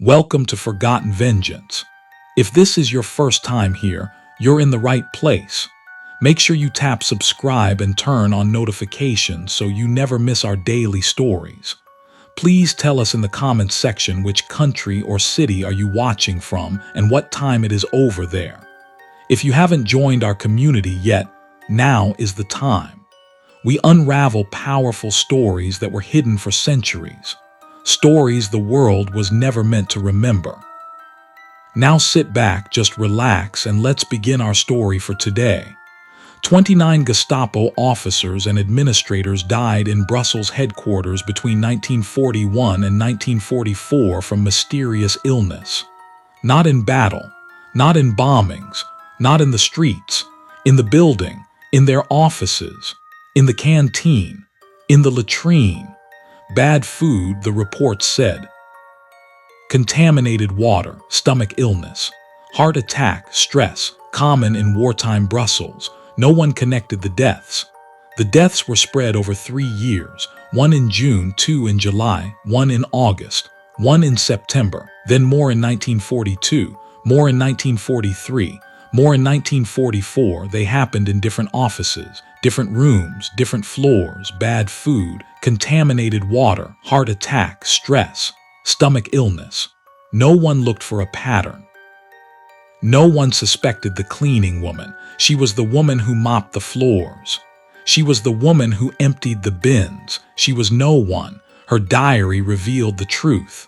Welcome to Forgotten Vengeance. If this is your first time here, you're in the right place. Make sure you tap subscribe and turn on notifications so you never miss our daily stories. Please tell us in the comments section which country or city are you watching from and what time it is over there. If you haven't joined our community yet, now is the time. We unravel powerful stories that were hidden for centuries. Stories the world was never meant to remember. Now sit back, just relax, and let's begin our story for today. 29 Gestapo officers and administrators died in Brussels headquarters between 1941 and 1944 from mysterious illness. Not in battle, not in bombings, not in the streets, in the building, in their offices, in the canteen, in the latrine. Bad food, the report said. Contaminated water, stomach illness, heart attack, stress, common in wartime Brussels. No one connected the deaths. The deaths were spread over 3 years, one in June, 2 in July, 1 in August, 1 in September, then more in 1942, more in 1943, more in 1944. They happened in different offices, different rooms, different floors, bad food, contaminated water, heart attack, stress, stomach illness. No one looked for a pattern. No one suspected the cleaning woman. She was the woman who mopped the floors. She was the woman who emptied the bins. She was no one. Her diary revealed the truth.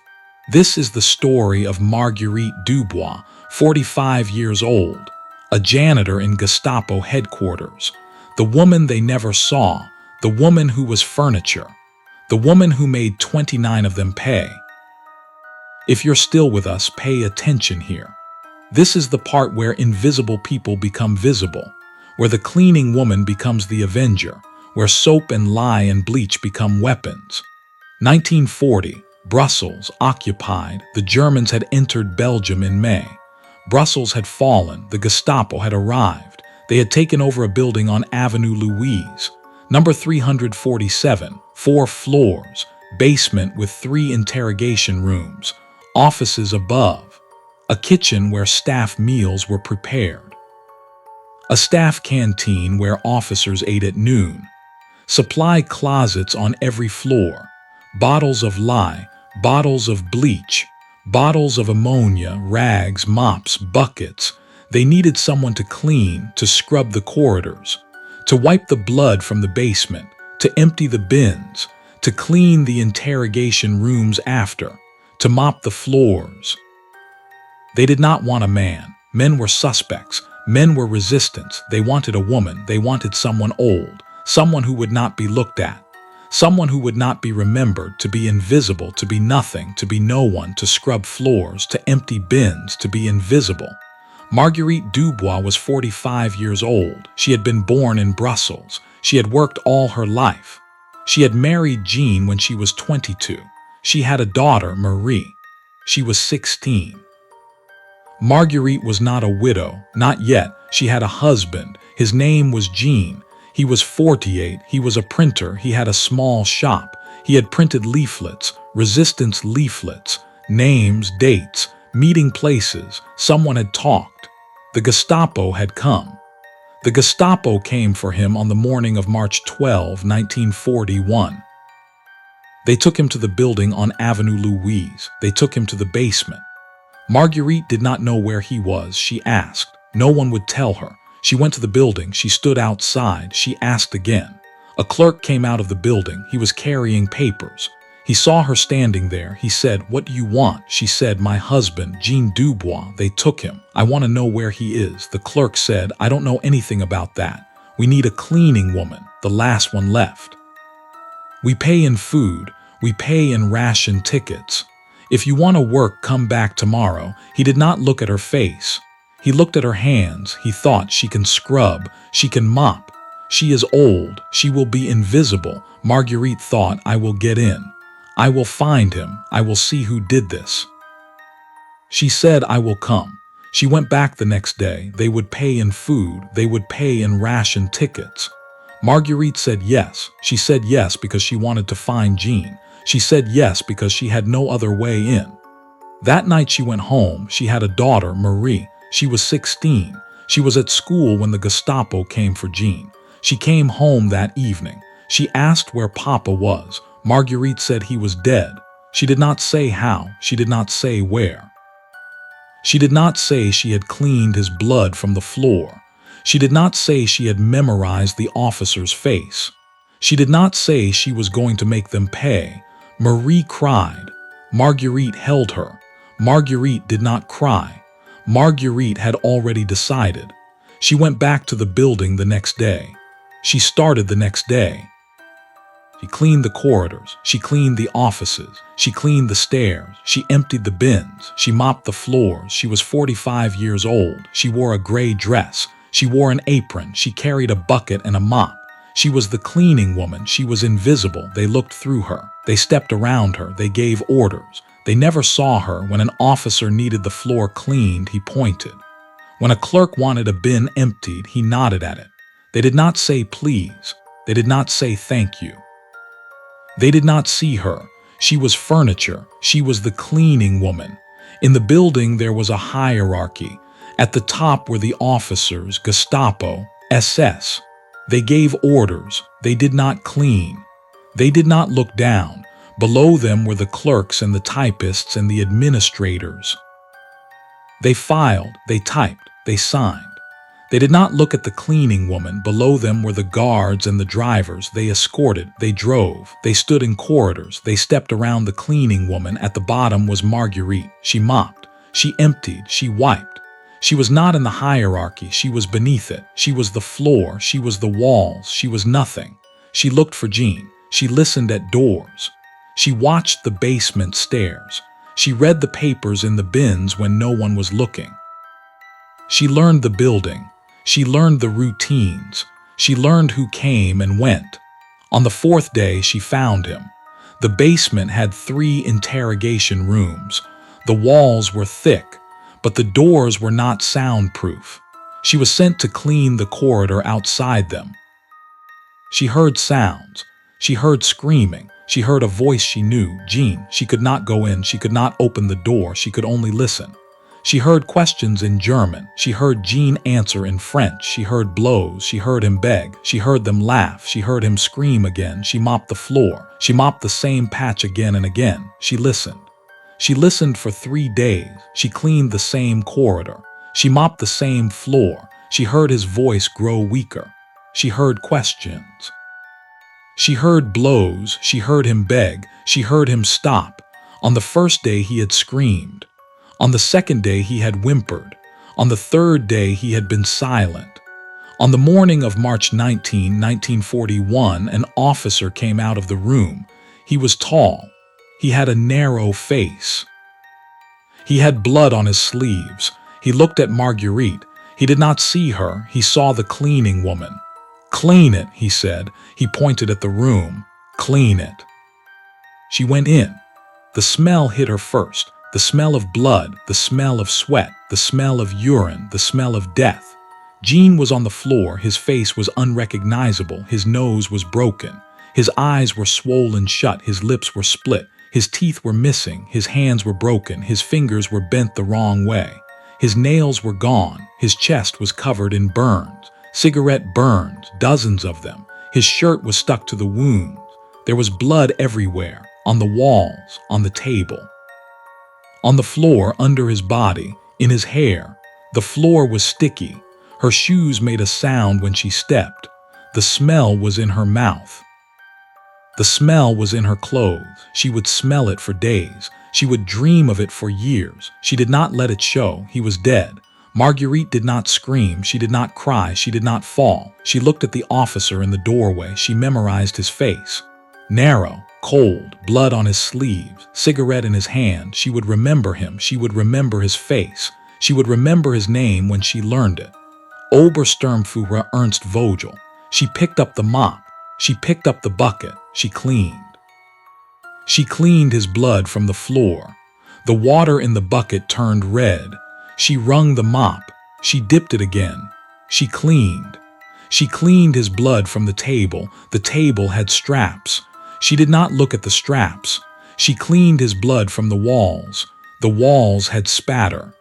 This is the story of Marguerite Dubois, 45 years old, a janitor in Gestapo headquarters. The woman they never saw, the woman who was furniture, the woman who made 29 of them pay. If you're still with us, pay attention here. This is the part where invisible people become visible, where the cleaning woman becomes the avenger, where soap and lye and bleach become weapons. 1940, Brussels occupied. The Germans had entered Belgium in May. Brussels had fallen. The Gestapo had arrived. They had taken over a building on Avenue Louise, number 347, 4 floors, basement with 3 interrogation rooms, offices above, a kitchen where staff meals were prepared, a staff canteen where officers ate at noon, supply closets on every floor, bottles of lye, bottles of bleach, bottles of ammonia, rags, mops, buckets. They needed someone to clean, to scrub the corridors, to wipe the blood from the basement, to empty the bins, to clean the interrogation rooms after, to mop the floors. They did not want a man. Men were suspects. Men were resistance. They wanted a woman. They wanted someone old, someone who would not be looked at, someone who would not be remembered, to be invisible, to be nothing, to be no one, to scrub floors, to empty bins, to be invisible. Marguerite Dubois was 45 years old. She had been born in Brussels. She had worked all her life. She had married Jean when she was 22. She had a daughter, Marie. She was 16. Marguerite was not a widow, not yet. She had a husband. His name was Jean. He was 48. He was a printer. He had a small shop. He had printed leaflets, resistance leaflets, names, dates, meeting places. Someone had talked. The Gestapo had come. The Gestapo came for him on the morning of March 12, 1941. They took him to the building on Avenue Louise. They took him to the basement. Marguerite did not know where he was. She asked. No one would tell her. She went to the building. She stood outside. She asked again. A clerk came out of the building. He was carrying papers. He saw her standing there. He said, "What do you want?" She said, "My husband, Jean Dubois. They took him. I want to know where he is." The clerk said, "I don't know anything about that. We need a cleaning woman, the last one left. We pay in food. We pay in ration tickets. If you want to work, come back tomorrow." He did not look at her face. He looked at her hands. He thought, she can scrub. She can mop. She is old. She will be invisible. Marguerite thought, I will get in. I will find him. I will see who did this. She said, I will come. She went back the next day. They would pay in food. They would pay in ration tickets. Marguerite said yes. She said yes because she wanted to find Jean. She said yes because she had no other way in. That night she went home. She had a daughter, Marie. She was 16. She was at school when the Gestapo came for Jean. She came home that evening. She asked where Papa was. Marguerite said he was dead. She did not say how. She did not say where. She did not say she had cleaned his blood from the floor. She did not say she had memorized the officer's face. She did not say she was going to make them pay. Marie cried. Marguerite held her. Marguerite did not cry. Marguerite had already decided. She went back to the building the next day. She started the next day. She cleaned the corridors. She cleaned the offices. She cleaned the stairs. She emptied the bins. She mopped the floors. She was 45 years old. She wore a gray dress. She wore an apron. She carried a bucket and a mop. She was the cleaning woman. She was invisible. They looked through her. They stepped around her. They gave orders. They never saw her. When an officer needed the floor cleaned, he pointed. When a clerk wanted a bin emptied, he nodded at it. They did not say please. They did not say thank you. They did not see her. She was furniture. She was the cleaning woman. In the building there was a hierarchy. At the top were the officers, Gestapo, SS. They gave orders. They did not clean. They did not look down. Below them were the clerks and the typists and the administrators. They filed, they typed, they signed. They did not look at the cleaning woman. Below them were the guards and the drivers. They escorted, they drove, they stood in corridors, they stepped around the cleaning woman. At the bottom was Marguerite. She mopped, she emptied, she wiped. She was not in the hierarchy. She was beneath it. She was the floor. She was the walls. She was nothing. She looked for Jean. She listened at doors. She watched the basement stairs. She read the papers in the bins when no one was looking. She learned the building. She learned the routines. She learned who came and went. On the fourth day, she found him. The basement had 3 interrogation rooms. The walls were thick, but the doors were not soundproof. She was sent to clean the corridor outside them. She heard sounds. She heard screaming. She heard a voice she knew, Jean. She could not go in. She could not open the door. She could only listen. She heard questions in German. She heard Jean answer in French. She heard blows. She heard him beg. She heard them laugh. She heard him scream again. She mopped the floor. She mopped the same patch again and again. She listened. She listened for 3 days. She cleaned the same corridor. She mopped the same floor. She heard his voice grow weaker. She heard questions. She heard blows. She heard him beg. She heard him stop. On the first day he had screamed. On the second day he had whimpered. On the third day he had been silent. On the morning of March 19, 1941, an officer came out of the room. He was tall. He had a narrow face. He had blood on his sleeves. He looked at Marguerite. He did not see her. He saw the cleaning woman. "Clean it," he said. He pointed at the room. "Clean it." She went in. The smell hit her first. The smell of blood, the smell of sweat, the smell of urine, the smell of death. Jean was on the floor. His face was unrecognizable. His nose was broken. His eyes were swollen shut. His lips were split. His teeth were missing. His hands were broken. His fingers were bent the wrong way. His nails were gone. His chest was covered in burns. Cigarette burns, dozens of them. His shirt was stuck to the wounds. There was blood everywhere, on the walls, on the table. On the floor, under his body, in his hair. The floor was sticky. Her shoes made a sound when she stepped. The smell was in her mouth. The smell was in her clothes. She would smell it for days. She would dream of it for years. She did not let it show. He was dead. Marguerite did not scream. She did not cry. She did not fall. She looked at the officer in the doorway. She memorized his face. Narrow, cold, blood on his sleeves, cigarette in his hand. She would remember him. She would remember his face. She would remember his name when she learned it. Obersturmführer Ernst Vogel. She picked up the mop. She picked up the bucket. She cleaned. She cleaned his blood from the floor. The water in the bucket turned red. She wrung the mop. She dipped it again. She cleaned. She cleaned his blood from the table. The table had straps. She did not look at the straps. She cleaned his blood from the walls. The walls had spatter.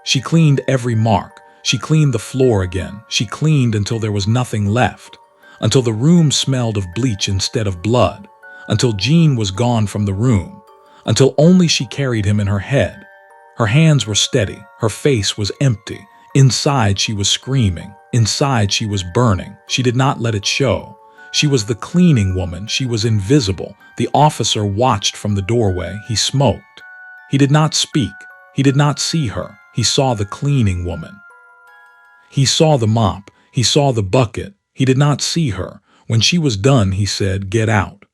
She cleaned every mark. She cleaned the floor again. She cleaned until there was nothing left, until the room smelled of bleach instead of blood, until Jean was gone from the room, until only she carried him in her head. Her hands were steady. Her face was empty. Inside she was screaming. Inside she was burning. She did not let it show. She was the cleaning woman. She was invisible. The officer watched from the doorway. He smoked. He did not speak. He did not see her. He saw the cleaning woman. He saw the mop. He saw the bucket. He did not see her. When she was done, he said, "Get out."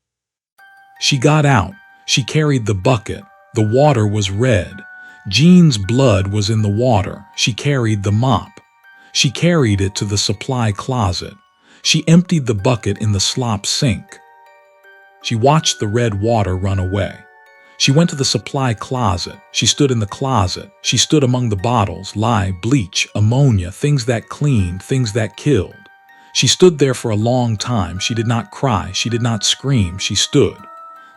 She got out. She carried the bucket. The water was red. Jean's blood was in the water. She carried the mop. She carried it to the supply closet. She emptied the bucket in the slop sink. She watched the red water run away. She went to the supply closet. She stood in the closet. She stood among the bottles, lye, bleach, ammonia, things that cleaned, things that killed. She stood there for a long time. She did not cry. She did not scream. She stood.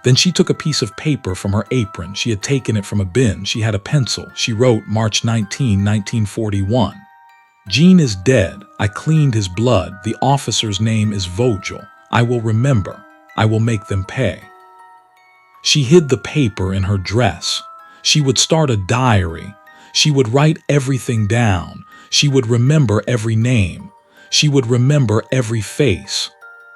Then she took a piece of paper from her apron. She had taken it from a bin. She had a pencil. She wrote March 19, 1941. Jean is dead. I cleaned his blood. The officer's name is Vogel. I will remember. I will make them pay. She hid the paper in her dress. She would start a diary. She would write everything down. She would remember every name. She would remember every face.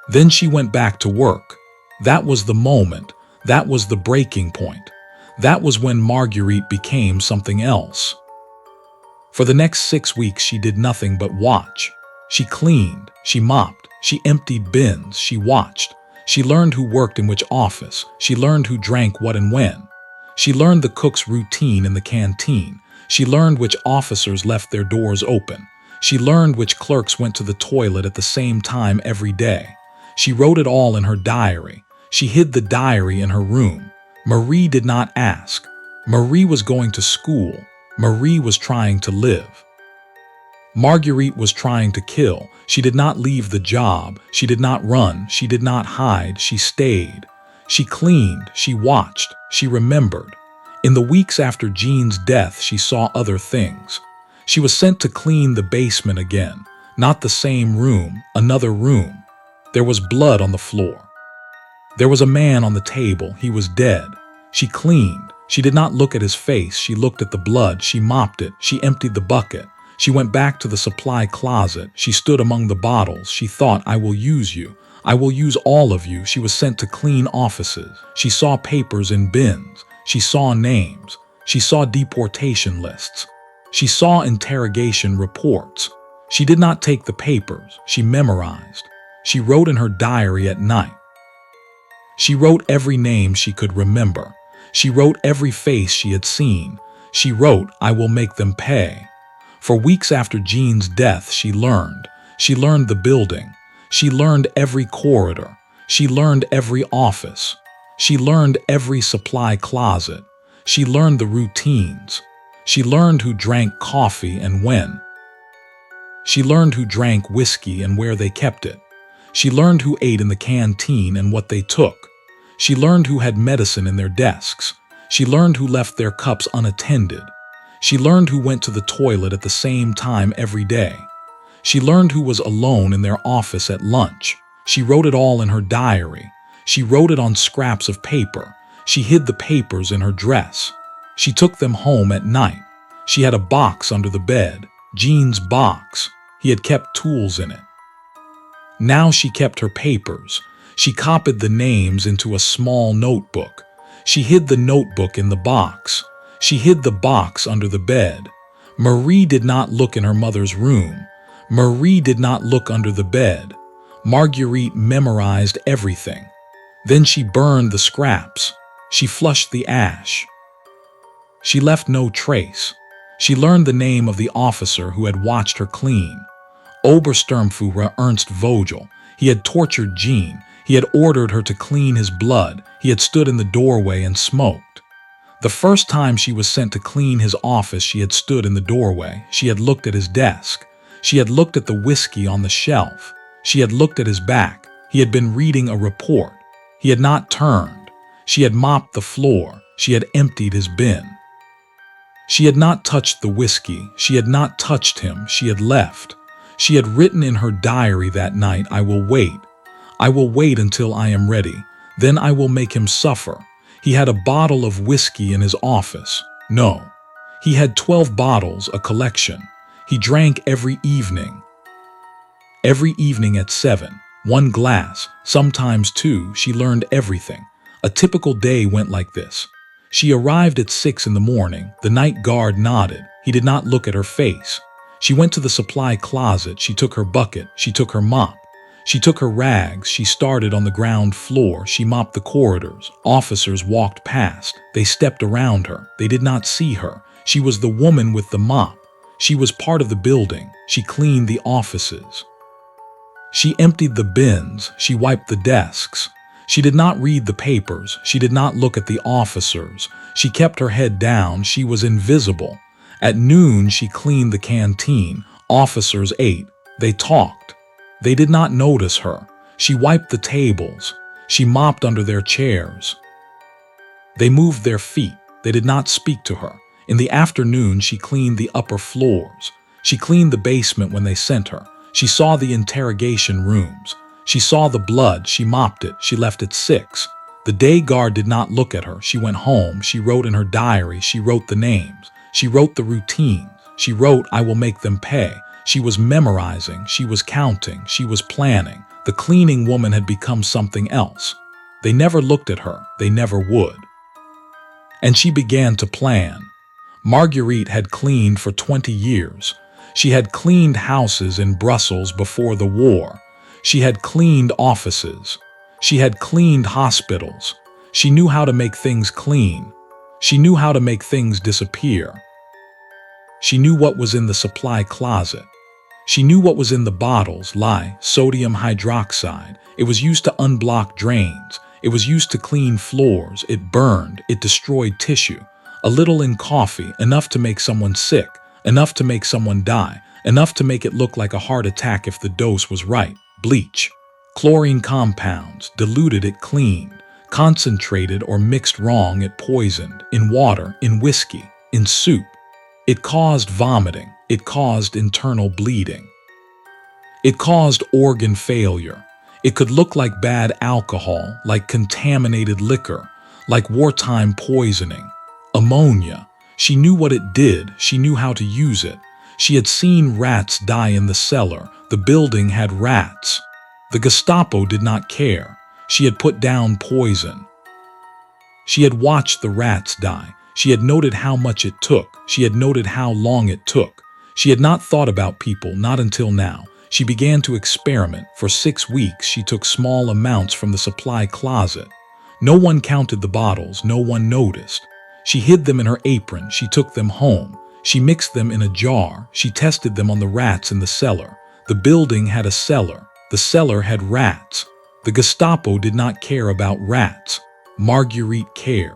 Then she went back to work. That was the moment. That was the breaking point. That was when Marguerite became something else. For the next 6 weeks, she did nothing but watch. She cleaned, she mopped, she emptied bins, she watched. She learned who worked in which office. She learned who drank what and when. She learned the cook's routine in the canteen. She learned which officers left their doors open. She learned which clerks went to the toilet at the same time every day. She wrote it all in her diary. She hid the diary in her room. Marie did not ask. Marie was going to school. Marie was trying to live. Marguerite was trying to kill. She did not leave the job. She did not run. She did not hide. She stayed. She cleaned. She watched. She remembered. In the weeks after Jean's death, she saw other things. She was sent to clean the basement again. Not the same room, another room. There was blood on the floor. There was a man on the table. He was dead. She cleaned. She did not look at his face. She looked at the blood. She mopped it. She emptied the bucket. She went back to the supply closet. She stood among the bottles. She thought, I will use you. I will use all of you. She was sent to clean offices. She saw papers in bins. She saw names. She saw deportation lists. She saw interrogation reports. She did not take the papers. She memorized. She wrote in her diary at night. She wrote every name she could remember. She wrote every face she had seen. She wrote, I will make them pay. For weeks after Jean's death, she learned. She learned the building. She learned every corridor. She learned every office. She learned every supply closet. She learned the routines. She learned who drank coffee and when. She learned who drank whiskey and where they kept it. She learned who ate in the canteen and what they took. She learned who had medicine in their desks. She learned who left their cups unattended. She learned who went to the toilet at the same time every day. She learned who was alone in their office at lunch. She wrote it all in her diary. She wrote it on scraps of paper. She hid the papers in her dress. She took them home at night. She had a box under the bed, Jean's box. He had kept tools in it. Now she kept her papers. She copied the names into a small notebook. She hid the notebook in the box. She hid the box under the bed. Marie did not look in her mother's room. Marie did not look under the bed. Marguerite memorized everything. Then she burned the scraps. She flushed the ash. She left no trace. She learned the name of the officer who had watched her clean. Obersturmführer Ernst Vogel. He had tortured Jean. He had ordered her to clean his blood. He had stood in the doorway and smoked. The first time she was sent to clean his office, she had stood in the doorway. She had looked at his desk. She had looked at the whiskey on the shelf. She had looked at his back. He had been reading a report. He had not turned. She had mopped the floor. She had emptied his bin. She had not touched the whiskey. She had not touched him. She had left. She had written in her diary that night, "I will wait. I will wait until I am ready. Then I will make him suffer." He had a bottle of whiskey in his office. No. He had 12 bottles, a collection. He drank every evening. Every evening at 7. 1 glass, sometimes 2. She learned everything. A typical day went like this. She arrived at 6 in the morning. The night guard nodded. He did not look at her face. She went to the supply closet. She took her bucket. She took her mop. She took her rags. She started on the ground floor. She mopped the corridors. Officers walked past. They stepped around her. They did not see her. She was the woman with the mop. She was part of the building. She cleaned the offices. She emptied the bins. She wiped the desks. She did not read the papers. She did not look at the officers. She kept her head down. She was invisible. At noon, she cleaned the canteen. Officers ate. They talked. They did not notice her. She wiped the tables. She mopped under their chairs. They moved their feet. They did not speak to her. In the afternoon, she cleaned the upper floors. She cleaned the basement when they sent her. She saw the interrogation rooms. She saw the blood. She mopped it. She left at 6. The day guard did not look at her. She went home. She wrote in her diary. She wrote the names. She wrote the routines. She wrote, "I will make them pay." She was memorizing. She was counting. She was planning. The cleaning woman had become something else. They never looked at her. They never would. And she began to plan. Marguerite had cleaned for 20 years. She had cleaned houses in Brussels before the war. She had cleaned offices. She had cleaned hospitals. She knew how to make things clean. She knew how to make things disappear. She knew what was in the supply closet. She knew what was in the bottles, sodium hydroxide. It was used to unblock drains. It was used to clean floors. It burned. It destroyed tissue. A little in coffee, enough to make someone sick, enough to make someone die, enough to make it look like a heart attack if the dose was right. Bleach. Chlorine compounds, diluted it cleaned, concentrated or mixed wrong it poisoned, in water, in whiskey, in soup. It caused vomiting. It caused internal bleeding. It caused organ failure. It could look like bad alcohol, like contaminated liquor, like wartime poisoning. Ammonia. She knew what it did. She knew how to use it. She had seen rats die in the cellar. The building had rats. The Gestapo did not care. She had put down poison. She had watched the rats die. She had noted how much it took. She had noted how long it took. She had not thought about people, not until now. She began to experiment. For 6 weeks, she took small amounts from the supply closet. No one counted the bottles. No one noticed. She hid them in her apron. She took them home. She mixed them in a jar. She tested them on the rats in the cellar. The building had a cellar. The cellar had rats. The Gestapo did not care about rats. Marguerite cared.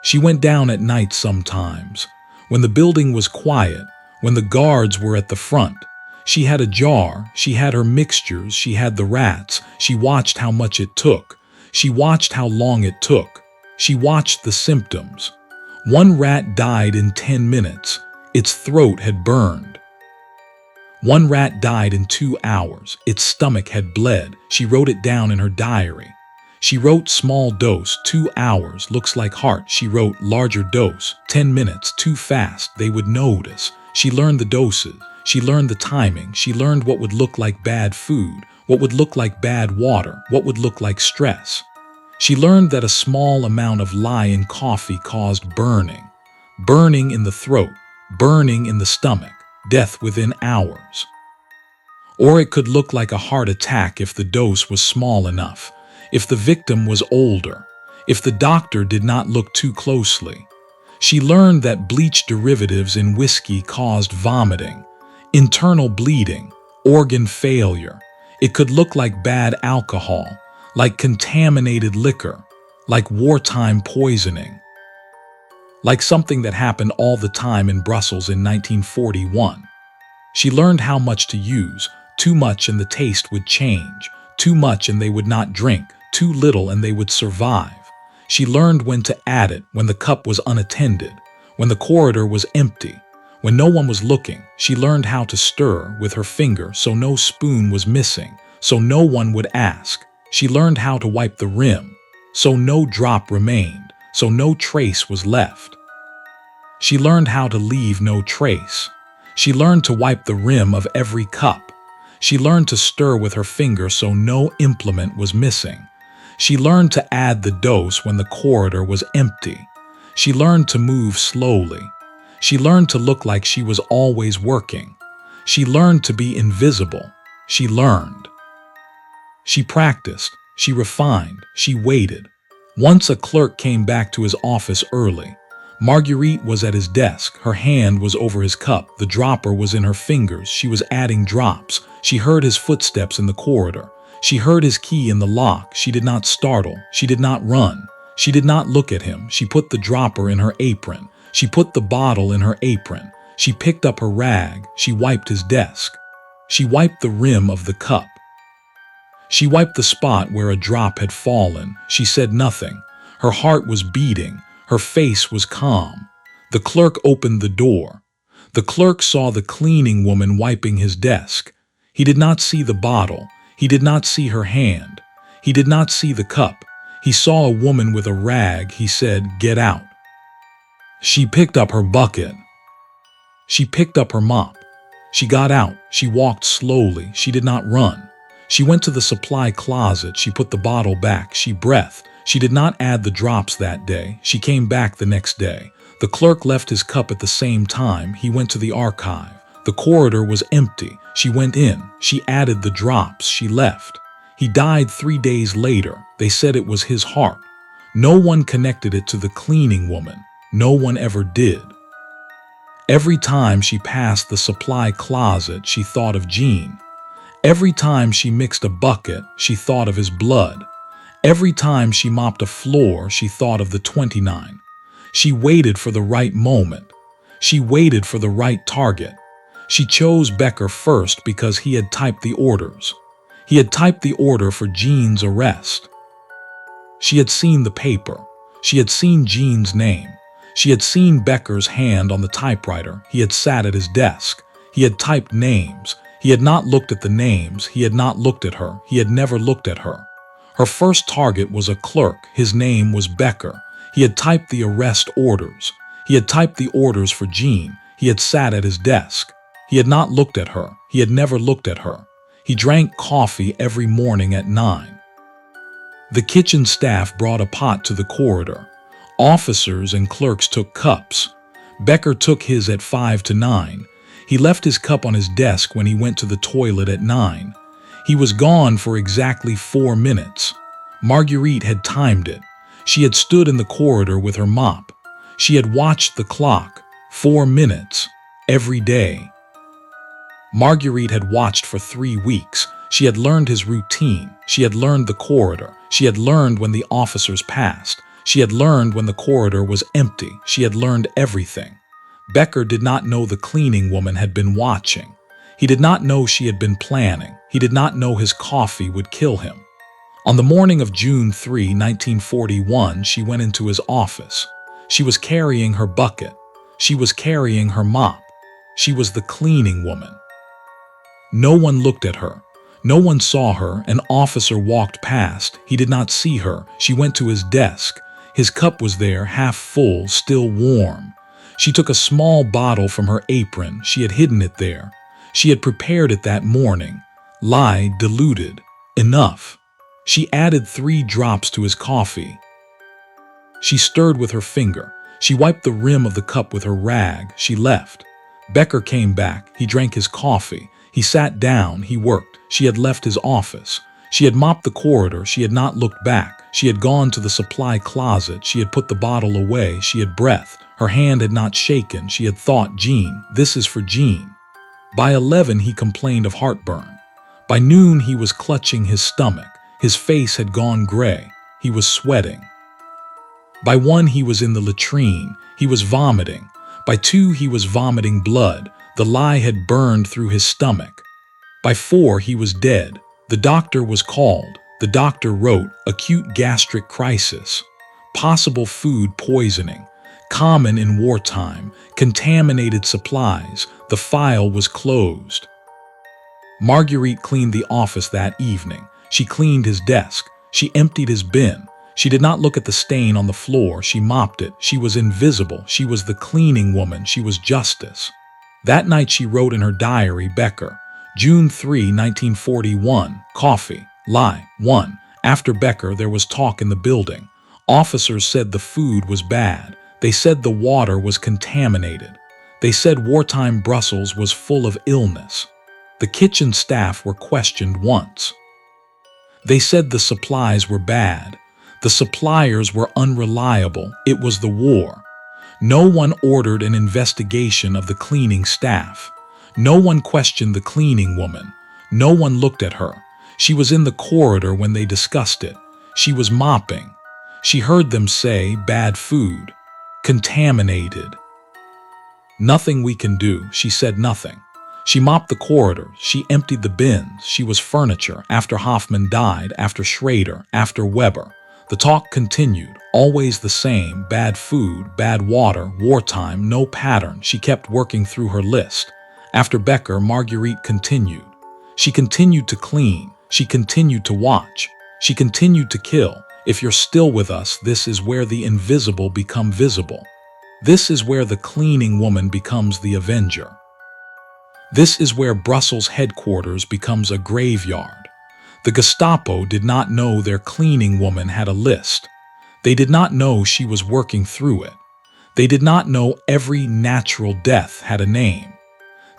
She went down at night sometimes. When the building was quiet, when the guards were at the front, she had a jar. She had her mixtures. She had the rats. She watched how much it took. She watched how long it took. She watched the symptoms. One rat died in 10 minutes. Its throat had burned. One rat died in 2 hours. Its stomach had bled. She wrote it down in her diary. She wrote small dose, 2 hours, looks like heart. She wrote larger dose, 10 minutes, too fast, they would notice. She learned the doses. She learned the timing. She learned what would look like bad food, what would look like bad water, what would look like stress. She learned that a small amount of lye in coffee caused burning. Burning in the throat, burning in the stomach, death within hours. Or it could look like a heart attack if the dose was small enough, if the victim was older, if the doctor did not look too closely. She learned that bleach derivatives in whiskey caused vomiting, internal bleeding, organ failure. It could look like bad alcohol, like contaminated liquor, like wartime poisoning, like something that happened all the time in Brussels in 1941. She learned how much to use. Too much and the taste would change. Too much and they would not drink. Too little and they would survive. She learned when to add it when the cup was unattended, When the corridor was empty, when no one was looking, she learned how to stir with her finger so no spoon was missing, so no one would ask. She learned how to wipe the rim, so no drop remained, so no trace was left. She learned how to leave no trace. She learned to wipe the rim of every cup. She learned to stir with her finger so no implement was missing. She learned to add the dose when the corridor was empty. She learned to move slowly. She learned to look like she was always working. She learned to be invisible. She learned. She practiced. She refined. She waited. Once a clerk came back to his office early. Marguerite was at his desk. Her hand was over his cup. The dropper was in her fingers. She was adding drops. She heard his footsteps in the corridor. She heard his key in the lock. She did not startle. She did not run. She did not look at him. She put the dropper in her apron. She put the bottle in her apron. She picked up her rag. She wiped his desk. She wiped the rim of the cup. She wiped the spot where a drop had fallen. She said nothing. Her heart was beating. Her face was calm. The clerk opened the door. The clerk saw the cleaning woman wiping his desk. He did not see the bottle. He did not see her hand. He did not see the cup. He saw a woman with a rag. He said, "Get out." She picked up her bucket. She picked up her mop. She got out. She walked slowly. She did not run. She went to the supply closet. She put the bottle back. She breathed. She did not add the drops that day. She came back the next day. The clerk left his cup at the same time. He went to the archive. The corridor was empty. She went in. She added the drops. She left. He died 3 days later. They said it was his heart. No one connected it to the cleaning woman. No one ever did. Every time she passed the supply closet, she thought of Jean. Every time she mixed a bucket, she thought of his blood. Every time she mopped a floor, she thought of the 29. She waited for the right moment. She waited for the right target. She chose Becker first because he had typed the orders. He had typed the order for Jean's arrest. She had seen the paper. She had seen Jean's name. She had seen Becker's hand on the typewriter. He had sat at his desk. He had typed names. He had not looked at the names. He had not looked at her. He had never looked at her. Her first target was a clerk. His name was Becker. He had typed the arrest orders. He had typed the orders for Jean. He had sat at his desk. He had not looked at her. He had never looked at her. He drank coffee every morning at 9. The kitchen staff brought a pot to the corridor. Officers and clerks took cups. Becker took his at 5 to 9. He left his cup on his desk when he went to the toilet at 9. He was gone for exactly 4 minutes. Marguerite had timed it. She had stood in the corridor with her mop. She had watched the clock. 4 minutes. Every day. Marguerite had watched for 3 weeks. She had learned his routine. She had learned the corridor. She had learned when the officers passed. She had learned when the corridor was empty. She had learned everything. Becker did not know the cleaning woman had been watching. He did not know she had been planning. He did not know his coffee would kill him. On the morning of June 3, 1941, she went into his office. She was carrying her bucket. She was carrying her mop. She was the cleaning woman. No one looked at her. No one saw her. An officer walked past. He did not see her. She went to his desk. His cup was there, half full, still warm. She took a small bottle from her apron. She had hidden it there. She had prepared it that morning. Lye diluted. Enough. She added 3 drops to his coffee. She stirred with her finger. She wiped the rim of the cup with her rag. She left. Becker came back. He drank his coffee. He sat down. He worked. She had left his office. She had mopped the corridor. She had not looked back. She had gone to the supply closet. She had put the bottle away. She had breathed. Her hand had not shaken. She had thought, Jean, this is for Jean. By 11, he complained of heartburn. By noon, he was clutching his stomach. His face had gone gray. He was sweating. By 1, he was in the latrine. He was vomiting. By 2, he was vomiting blood. The lye had burned through his stomach. By 4, he was dead. The doctor was called. The doctor wrote, acute gastric crisis, possible food poisoning, common in wartime, contaminated supplies. The file was closed. Marguerite cleaned the office that evening. She cleaned his desk. She emptied his bin. She did not look at the stain on the floor. She mopped it. She was invisible. She was the cleaning woman. She was justice. That night she wrote in her diary, Becker, June 3, 1941, coffee, lie, 1. After Becker, there was talk in the building. Officers said the food was bad. They said the water was contaminated. They said wartime Brussels was full of illness. The kitchen staff were questioned once. They said the supplies were bad. The suppliers were unreliable. It was the war. No one ordered an investigation of the cleaning staff. No one questioned the cleaning woman. No one looked at her. She was in the corridor when they discussed it. She was mopping. She heard them say, bad food. Contaminated. Nothing we can do. She said nothing. She mopped the corridors. She emptied the bins. She was furniture. After Hoffman died, after Schrader, after Weber. The talk continued, always the same, bad food, bad water, wartime, no pattern. She kept working through her list. After Becker, Marguerite continued. She continued to clean. She continued to watch. She continued to kill. If you're still with us, this is where the invisible become visible. This is where the cleaning woman becomes the avenger. This is where Brussels headquarters becomes a graveyard. The Gestapo did not know their cleaning woman had a list. They did not know she was working through it. They did not know every natural death had a name.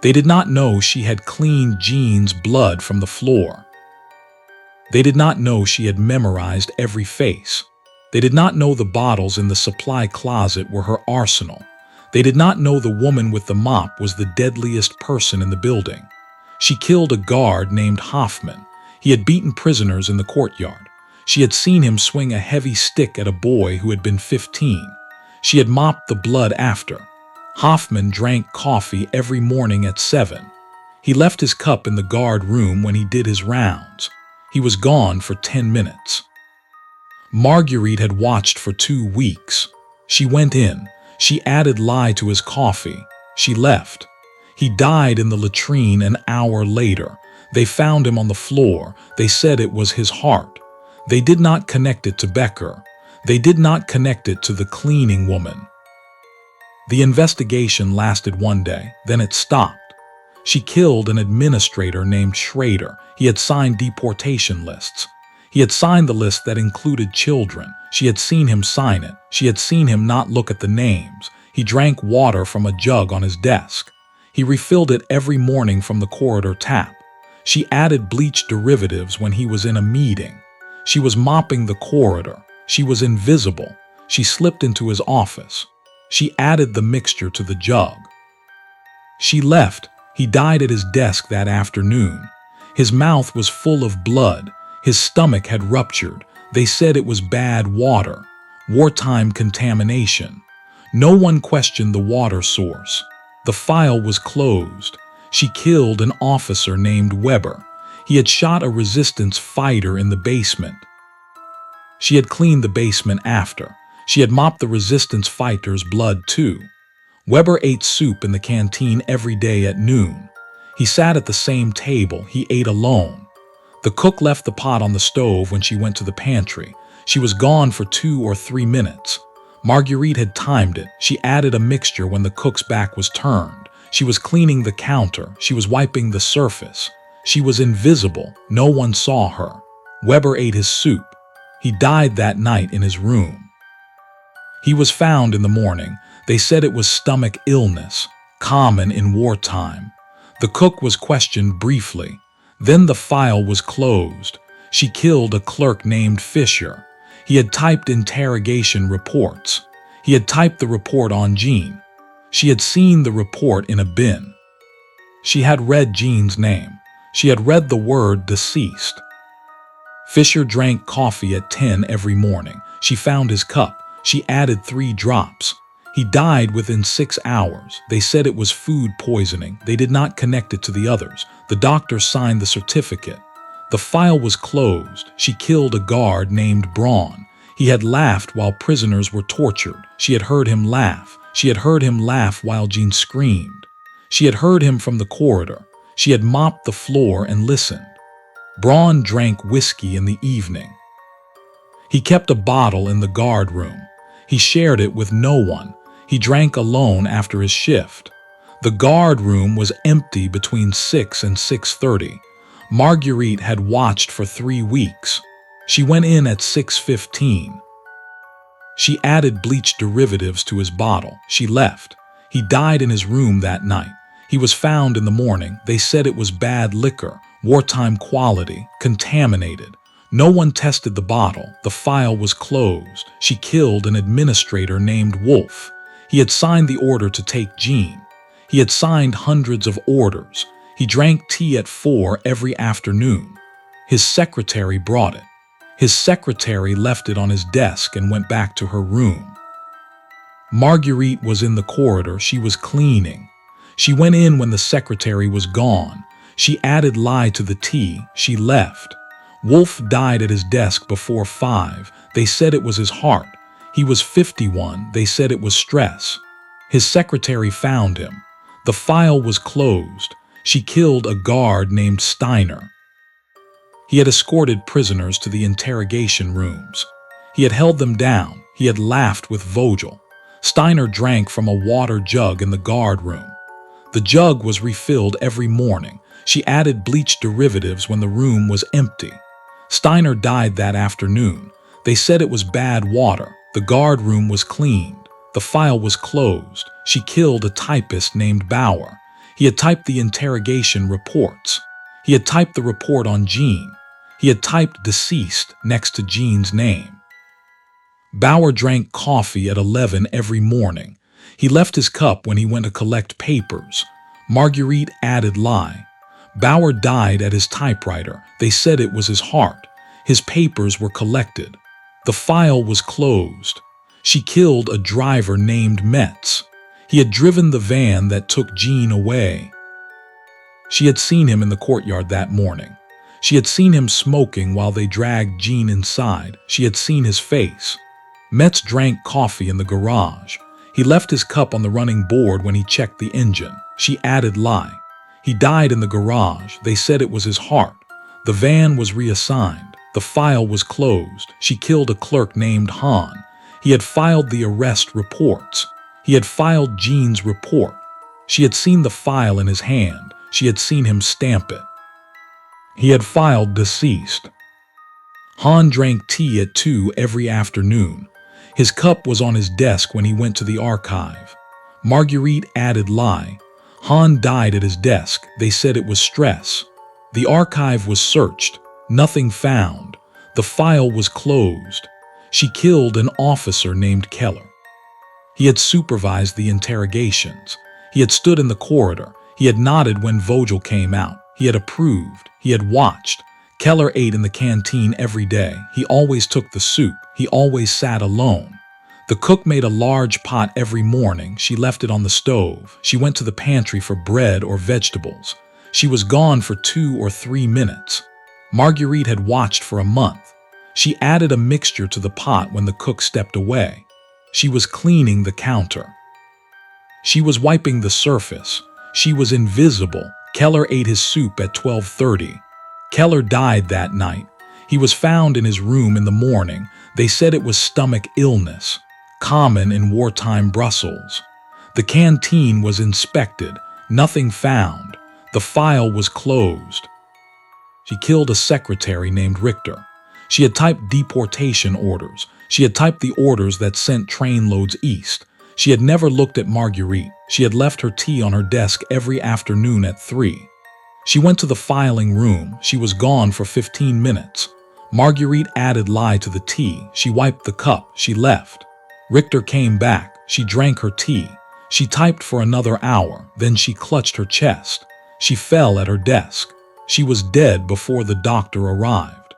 They did not know she had cleaned Jean's blood from the floor. They did not know she had memorized every face. They did not know the bottles in the supply closet were her arsenal. They did not know the woman with the mop was the deadliest person in the building. She killed a guard named Hoffman. He had beaten prisoners in the courtyard. She had seen him swing a heavy stick at a boy who had been 15. She had mopped the blood after. Hoffman drank coffee every morning at 7. He left his cup in the guard room when he did his rounds. He was gone for 10 minutes. Marguerite had watched for 2 weeks. She went in. She added lye to his coffee. She left. He died in the latrine an hour later. They found him on the floor. They said it was his heart. They did not connect it to Becker. They did not connect it to the cleaning woman. The investigation lasted 1 day, then it stopped. She killed an administrator named Schrader. He had signed deportation lists. He had signed the list that included children. She had seen him sign it. She had seen him not look at the names. He drank water from a jug on his desk. He refilled it every morning from the corridor tap. She added bleach derivatives when he was in a meeting. She was mopping the corridor. She was invisible. She slipped into his office. She added the mixture to the jug. She left. He died at his desk that afternoon. His mouth was full of blood. His stomach had ruptured. They said it was bad water, wartime contamination. No one questioned the water source. The file was closed. She killed an officer named Weber. He had shot a resistance fighter in the basement. She had cleaned the basement after. She had mopped the resistance fighter's blood too. Weber ate soup in the canteen every day at noon. He sat at the same table. He ate alone. The cook left the pot on the stove when she went to the pantry. She was gone for 2 or 3 minutes. Marguerite had timed it. She added a mixture when the cook's back was turned. She was cleaning the counter. She was wiping the surface. She was invisible. No one saw her. Weber ate his soup. He died that night in his room. He was found in the morning. They said it was stomach illness, common in wartime. The cook was questioned briefly. Then the file was closed. She killed a clerk named Fisher. He had typed interrogation reports. He had typed the report on Jean. She had seen the report in a bin. She had read Jean's name. She had read the word deceased. Fisher drank coffee at 10 every morning. She found his cup. She added 3 drops. He died within 6 hours. They said it was food poisoning. They did not connect it to the others. The doctor signed the certificate. The file was closed. She killed a guard named Braun. He had laughed while prisoners were tortured. She had heard him laugh. She had heard him laugh while Jean screamed. She had heard him from the corridor. She had mopped the floor and listened. Braun drank whiskey in the evening. He kept a bottle in the guard room. He shared it with no one. He drank alone after his shift. The guard room was empty between 6 and 6:30. Marguerite had watched for 3 weeks. She went in at 6:15. She added bleach derivatives to his bottle. She left. He died in his room that night. He was found in the morning. They said it was bad liquor, wartime quality, contaminated. No one tested the bottle. The file was closed. She killed an administrator named Wolf. He had signed the order to take Jean. He had signed hundreds of orders. He drank tea at 4 every afternoon. His secretary brought it. His secretary left it on his desk and went back to her room. Marguerite was in the corridor. She was cleaning. She went in when the secretary was gone. She added lye to the tea. She left. Wolf died at his desk before 5. They said it was his heart. He was 51. They said it was stress. His secretary found him. The file was closed. She killed a guard named Steiner. He had escorted prisoners to the interrogation rooms. He had held them down. He had laughed with Vogel. Steiner drank from a water jug in the guard room. The jug was refilled every morning. She added bleach derivatives when the room was empty. Steiner died that afternoon. They said it was bad water. The guard room was cleaned. The file was closed. She killed a typist named Bauer. He had typed the interrogation reports. He had typed the report on Jean. He had typed deceased next to Jean's name. Bauer drank coffee at 11 every morning. He left his cup when he went to collect papers. Marguerite added lye. Bauer died at his typewriter. They said it was his heart. His papers were collected. The file was closed. She killed a driver named Metz. He had driven the van that took Jean away. She had seen him in the courtyard that morning. She had seen him smoking while they dragged Jean inside. She had seen his face. Metz drank coffee in the garage. He left his cup on the running board when he checked the engine. She added lye. He died in the garage. They said it was his heart. The van was reassigned. The file was closed. She killed a clerk named Hahn. He had filed the arrest reports. He had filed Jean's report. She had seen the file in his hand. She had seen him stamp it. He had filed deceased. Hahn drank tea at 2 every afternoon. His cup was on his desk when he went to the archive. Marguerite added lye. Hahn died at his desk. They said it was stress. The archive was searched. Nothing found. The file was closed. She killed an officer named Keller. He had supervised the interrogations. He had stood in the corridor. He had nodded when Vogel came out. He had approved. He had watched. Keller ate in the canteen every day. He always took the soup. He always sat alone. The cook made a large pot every morning. She left it on the stove. She went to the pantry for bread or vegetables. She was gone for 2 or 3 minutes. Marguerite had watched for a month. She added a mixture to the pot when the cook stepped away. She was cleaning the counter. She was wiping the surface. She was invisible. Keller ate his soup at 12:30. Keller died that night. He was found in his room in the morning. They said it was stomach illness, common in wartime Brussels. The canteen was inspected. Nothing found. The file was closed. She killed a secretary named Richter. She had typed deportation orders. She had typed the orders that sent trainloads east. She had never looked at Marguerite. She had left her tea on her desk every afternoon at 3. She went to the filing room. She was gone for 15 minutes. Marguerite added lye to the tea. She wiped the cup. She left. Richter came back. She drank her tea. She typed for another hour. Then she clutched her chest. She fell at her desk. She was dead before the doctor arrived.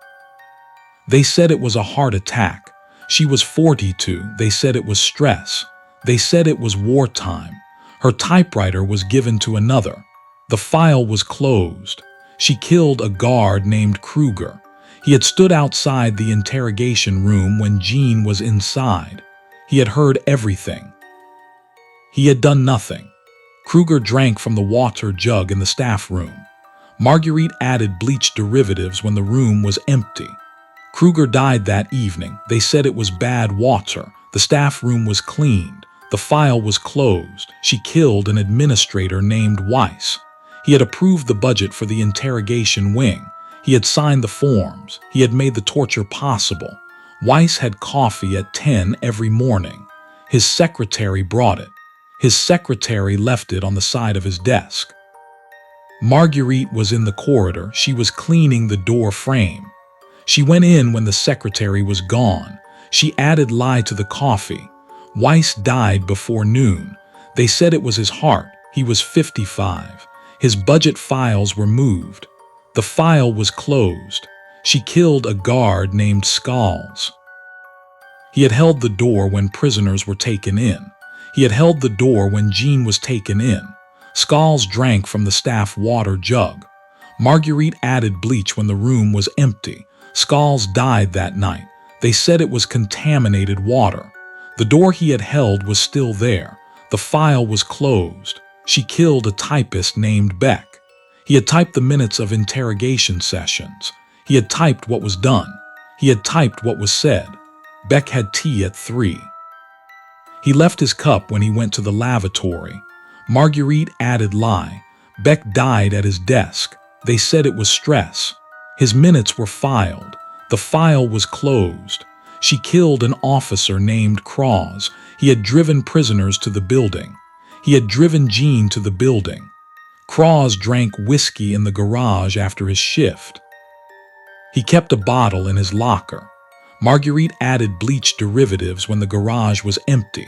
They said it was a heart attack. She was 42. They said it was stress. They said it was wartime. Her typewriter was given to another. The file was closed. She killed a guard named Kruger. He had stood outside the interrogation room when Jean was inside. He had heard everything. He had done nothing. Kruger drank from the water jug in the staff room. Marguerite added bleach derivatives when the room was empty. Kruger died that evening. They said it was bad water. The staff room was cleaned. The file was closed. She killed an administrator named Weiss. He had approved the budget for the interrogation wing. He had signed the forms. He had made the torture possible. Weiss had coffee at 10 every morning. His secretary brought it. His secretary left it on the side of his desk. Marguerite was in the corridor. She was cleaning the door frame. She went in when the secretary was gone. She added lye to the coffee. Weiss died before noon. They said it was his heart. He was 55. His budget files were moved. The file was closed. She killed a guard named Skulls. He had held the door when prisoners were taken in. He had held the door when Jean was taken in. Skulls drank from the staff water jug. Marguerite added bleach when the room was empty. Skulls died that night. They said it was contaminated water. The door he had held was still there. The file was closed. She killed a typist named Beck. He had typed the minutes of interrogation sessions. He had typed what was done. He had typed what was said. Beck had tea at 3. He left his cup when he went to the lavatory. Marguerite added lye. Beck died at his desk. They said it was stress. His minutes were filed. The file was closed. She killed an officer named Cross. He had driven prisoners to the building. He had driven Jean to the building. Cross drank whiskey in the garage after his shift. He kept a bottle in his locker. Marguerite added bleach derivatives when the garage was empty.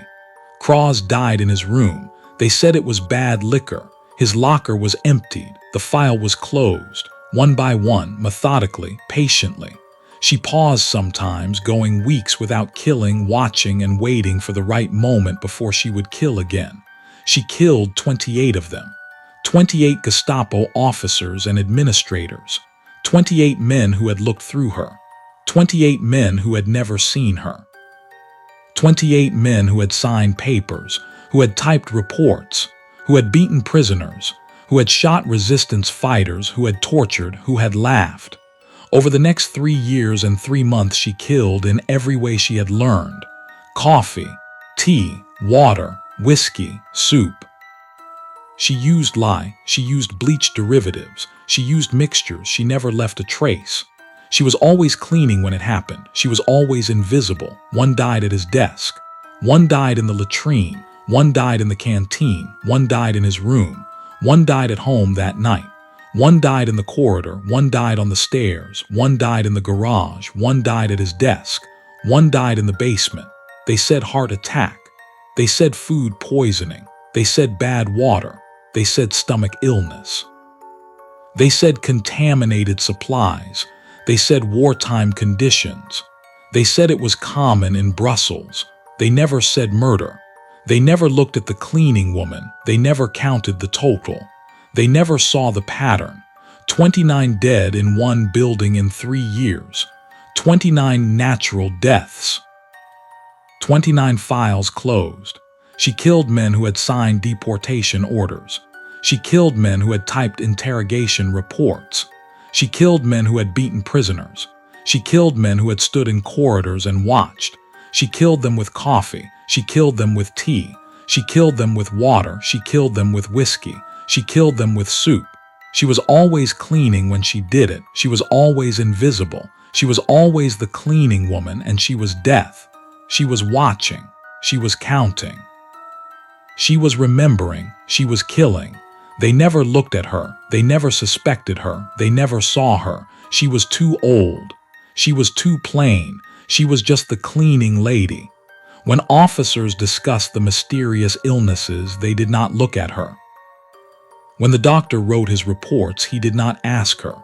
Cross died in his room. They said it was bad liquor. His locker was emptied. The file was closed, one by one, methodically, patiently. She paused sometimes, going weeks without killing, watching and waiting for the right moment before she would kill again. She killed 28 of them. 28 Gestapo officers and administrators. 28 men who had looked through her. 28 men who had never seen her. 28 men who had signed papers, who had typed reports, who had beaten prisoners, who had shot resistance fighters, who had tortured, who had laughed. Over the next 3 years and 3 months she killed in every way she had learned. Coffee, tea, water, whiskey, soup. She used lye, she used bleach derivatives, she used mixtures, she never left a trace. She was always cleaning when it happened. She was always invisible. One died at his desk. One died in the latrine. One died in the canteen. One died in his room. One died at home that night. One died in the corridor. One died on the stairs. One died in the garage. One died at his desk. One died in the basement. They said heart attack. They said food poisoning. They said bad water. They said stomach illness. They said contaminated supplies. They said wartime conditions. They said it was common in Brussels. They never said murder. They never looked at the cleaning woman. They never counted the total. They never saw the pattern. 29 dead in one building in 3 years. 29 natural deaths. 29 files closed. She killed men who had signed deportation orders. She killed men who had typed interrogation reports. She killed men who had beaten prisoners. She killed men who had stood in corridors and watched. She killed them with coffee. She killed them with tea. She killed them with water. She killed them with whiskey. She killed them with soup. She was always cleaning when she did it. She was always invisible. She was always the cleaning woman, and she was death. She was watching. She was counting. She was remembering. She was killing. They never looked at her. They never suspected her. They never saw her. She was too old. She was too plain. She was just the cleaning lady. When officers discussed the mysterious illnesses, they did not look at her. When the doctor wrote his reports, he did not ask her.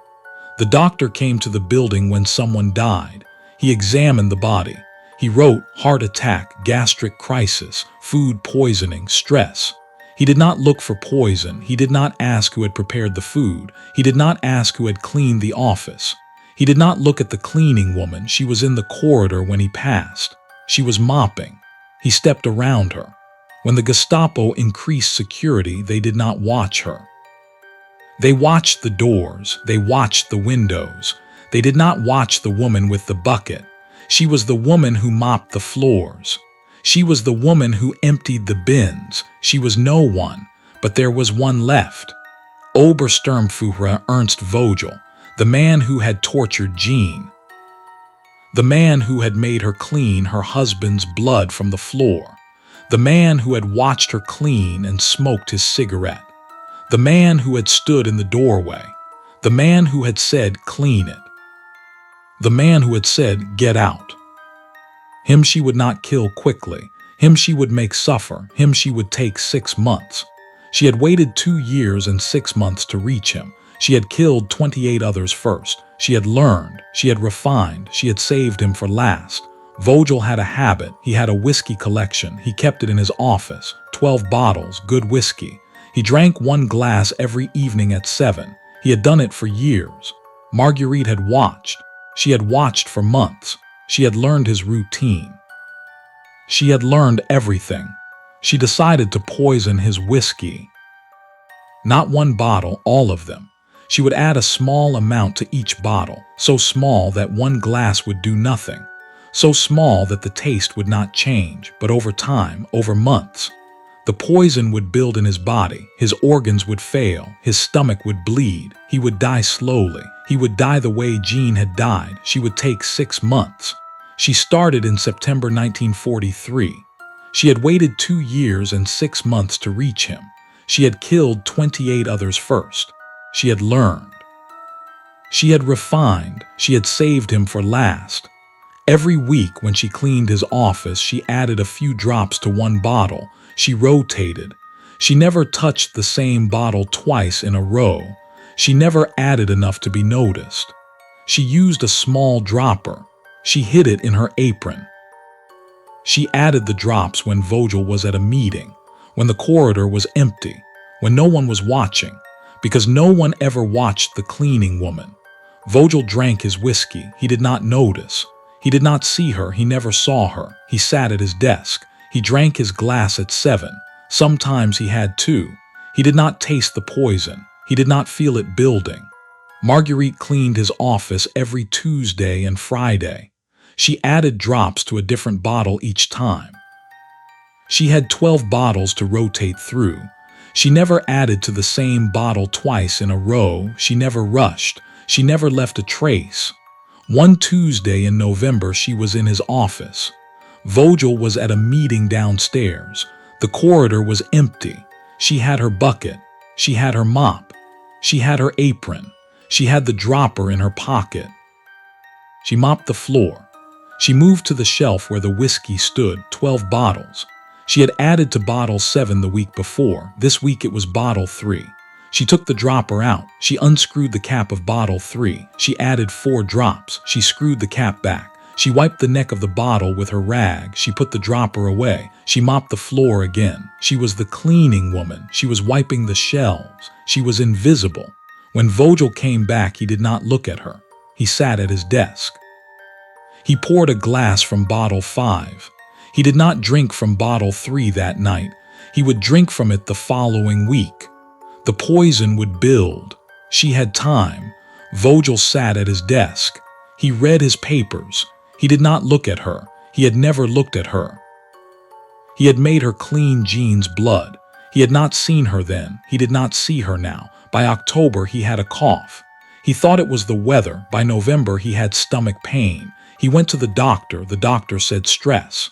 The doctor came to the building when someone died. He examined the body. He wrote heart attack, gastric crisis, food poisoning, stress. He did not look for poison. He did not ask who had prepared the food. He did not ask who had cleaned the office. He did not look at the cleaning woman. She was in the corridor when he passed. She was mopping. He stepped around her. When the Gestapo increased security, they did not watch her. They watched the doors. They watched the windows. They did not watch the woman with the bucket. She was the woman who mopped the floors. She was the woman who emptied the bins. She was no one, but there was one left. Obersturmführer Ernst Vogel, the man who had tortured Jean. The man who had made her clean her husband's blood from the floor. The man who had watched her clean and smoked his cigarette. The man who had stood in the doorway. The man who had said, "Clean it." The man who had said, "Get out." Him she would not kill quickly. Him she would make suffer. Him she would take 6 months. She had waited 2 years and 6 months to reach him. She had killed 28 others first. She had learned. She had refined. She had saved him for last. Vogel had a habit. He had a whiskey collection. He kept it in his office. 12 bottles, good whiskey. He drank 1 glass every evening at 7. He had done it for years. Marguerite had watched. She had watched for months. She had learned his routine. She had learned everything. She decided to poison his whiskey. Not 1 bottle, all of them. She would add a small amount to each bottle, so small that 1 glass would do nothing, so small that the taste would not change, but over time, over months, the poison would build in his body, his organs would fail, his stomach would bleed, he would die slowly, he would die the way Jean had died. She would take 6 months. She started in September 1943. She had waited 2 years and 6 months to reach him. She had killed 28 others first. She had learned. She had refined. She had saved him for last. Every week when she cleaned his office, she added a few drops to 1 bottle. She rotated. She never touched the same bottle twice in a row. She never added enough to be noticed. She used a small dropper. She hid it in her apron. She added the drops when Vogel was at a meeting, when the corridor was empty, when no one was watching, because no one ever watched the cleaning woman. Vogel drank his whiskey. He did not notice. He did not see her. He never saw her. He sat at his desk. He drank his glass at 7. Sometimes he had 2. He did not taste the poison. He did not feel it building. Marguerite cleaned his office every Tuesday and Friday. She added drops to a different bottle each time. She had 12 bottles to rotate through. She never added to the same bottle twice in a row. She never rushed. She never left a trace. One Tuesday in November, she was in his office. Vogel was at a meeting downstairs. The corridor was empty. She had her bucket. She had her mop. She had her apron. She had the dropper in her pocket. She mopped the floor. She moved to the shelf where the whiskey stood, 12 bottles. She had added to bottle 7 the week before. This week it was bottle 3. She took the dropper out. She unscrewed the cap of bottle 3. She added 4 drops. She screwed the cap back. She wiped the neck of the bottle with her rag. She put the dropper away. She mopped the floor again. She was the cleaning woman. She was wiping the shelves. She was invisible. When Vogel came back, he did not look at her. He sat at his desk. He poured a glass from bottle 5. He did not drink from bottle 3 that night. He would drink from it the following week. The poison would build. She had time. Vogel sat at his desk. He read his papers. He did not look at her. He had never looked at her. He had made her clean Jean's blood. He had not seen her then. He did not see her now. By October, he had a cough. He thought it was the weather. By November, he had stomach pain. He went to the doctor. The doctor said stress.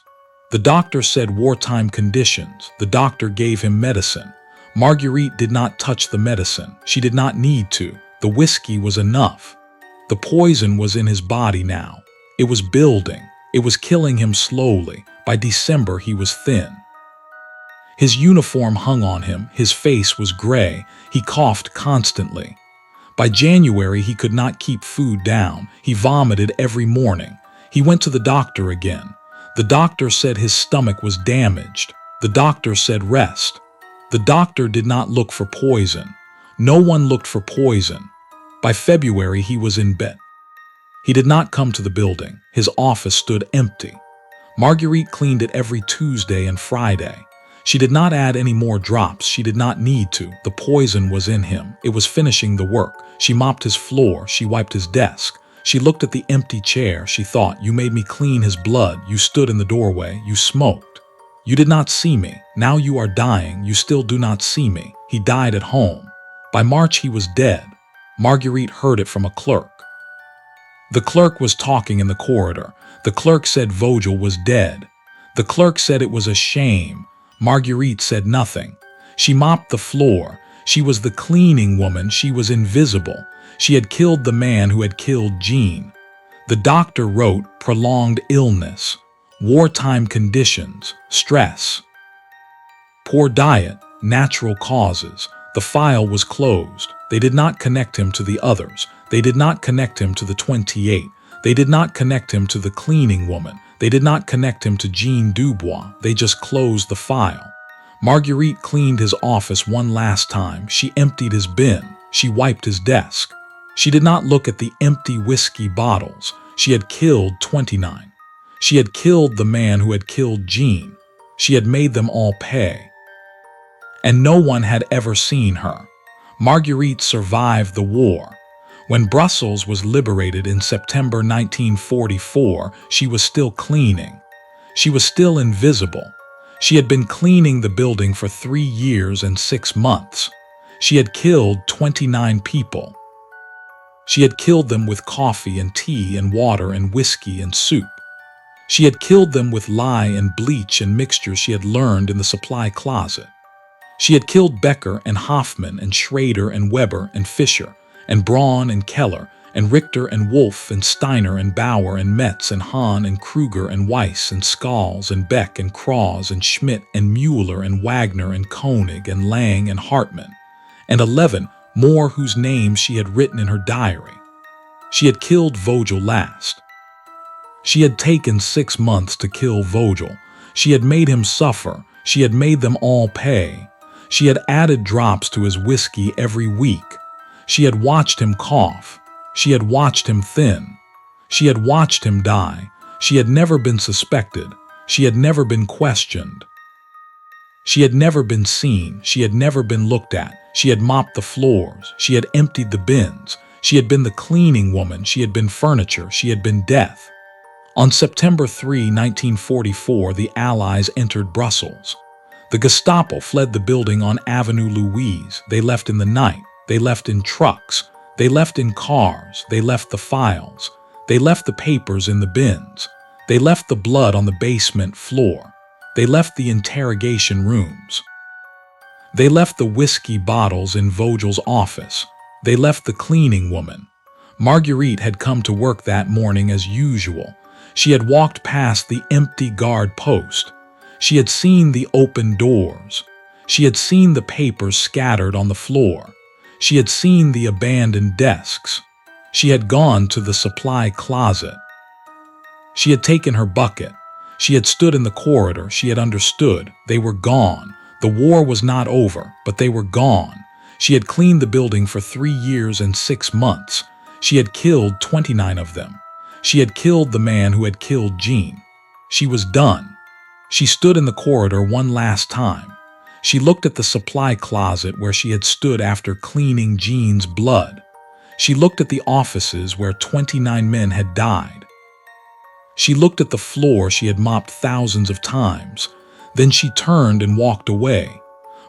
The doctor said wartime conditions. The doctor gave him medicine. Marguerite did not touch the medicine. She did not need to. The whiskey was enough. The poison was in his body now. It was building. It was killing him slowly. By December, he was thin. His uniform hung on him. His face was gray. He coughed constantly. By January, he could not keep food down. He vomited every morning. He went to the doctor again. The doctor said his stomach was damaged. The doctor said rest. The doctor did not look for poison. No one looked for poison. By February, he was in bed. He did not come to the building. His office stood empty. Marguerite cleaned it every Tuesday and Friday. She did not add any more drops. She did not need to. The poison was in him. It was finishing the work. She mopped his floor. She wiped his desk. She looked at the empty chair. She thought, "You made me clean his blood. You stood in the doorway. You smoked. You did not see me. Now you are dying. You still do not see me." He died at home. By March he was dead. Marguerite heard it from a clerk. The clerk was talking in the corridor. The clerk said Vogel was dead. The clerk said it was a shame. Marguerite said nothing. She mopped the floor. She was the cleaning woman. She was invisible. She had killed the man who had killed Jean. The doctor wrote prolonged illness, wartime conditions, stress, poor diet, natural causes. The file was closed. They did not connect him to the others. They did not connect him to the 28. They did not connect him to the cleaning woman. They did not connect him to Jean Dubois. They just closed the file. Marguerite cleaned his office one last time. She emptied his bin. She wiped his desk. She did not look at the empty whiskey bottles. She had killed 29. She had killed the man who had killed Jean. She had made them all pay. And no one had ever seen her. Marguerite survived the war. When Brussels was liberated in September 1944, she was still cleaning. She was still invisible. She had been cleaning the building for 3 years and 6 months. She had killed 29 people. She had killed them with coffee and tea and water and whiskey and soup. She had killed them with lye and bleach and mixtures she had learned in the supply closet. She had killed Becker and Hoffman and Schrader and Weber and Fischer and Braun and Keller and Richter and Wolf and Steiner and Bauer and Metz and Hahn and Kruger and Weiss and Schals and Beck and Kraus and Schmidt and Mueller and Wagner and Koenig and Lang and Hartmann, and 11 more whose names she had written in her diary. She had killed Vogel last. She had taken 6 months to kill Vogel. She had made him suffer. She had made them all pay. She had added drops to his whiskey every week. She had watched him cough. She had watched him thin. She had watched him die. She had never been suspected. She had never been questioned. She had never been seen. She had never been looked at. She had mopped the floors. She had emptied the bins. She had been the cleaning woman. She had been furniture. She had been death. On September 3, 1944, the Allies entered Brussels. The Gestapo fled the building on Avenue Louise. They left in the night. They left in trucks. They left in cars. They left the files. They left the papers in the bins. They left the blood on the basement floor. They left the interrogation rooms. They left the whiskey bottles in Vogel's office. They left the cleaning woman. Marguerite had come to work that morning as usual. She had walked past the empty guard post. She had seen the open doors. She had seen the papers scattered on the floor. She had seen the abandoned desks. She had gone to the supply closet. She had taken her bucket. She had stood in the corridor. She had understood. They were gone. The war was not over, but they were gone. She had cleaned the building for 3 years and 6 months. She had killed 29 of them. She had killed the man who had killed Jean. She was done. She stood in the corridor one last time. She looked at the supply closet where she had stood after cleaning Jean's blood. She looked at the offices where 29 men had died. She looked at the floor she had mopped thousands of times. Then she turned and walked away.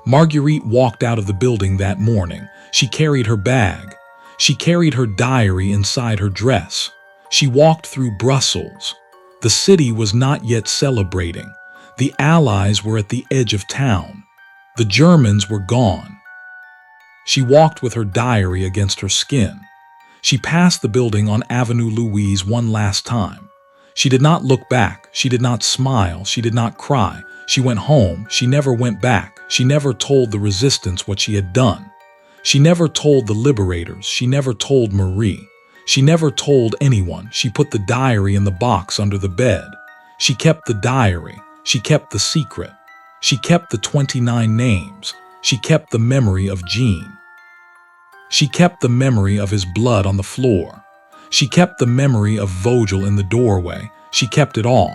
Marguerite walked out of the building that morning. She carried her bag. She carried her diary inside her dress. She walked through Brussels. The city was not yet celebrating. The Allies were at the edge of town. The Germans were gone. She walked with her diary against her skin. She passed the building on Avenue Louise one last time. She did not look back. She did not smile. She did not cry. She went home. She never went back. She never told the resistance what she had done. She never told the liberators. She never told Marie. She never told anyone. She put the diary in the box under the bed. She kept the diary. She kept the secret. She kept the 29 names. She kept the memory of Jean. She kept the memory of his blood on the floor. She kept the memory of Vogel in the doorway. She kept it all.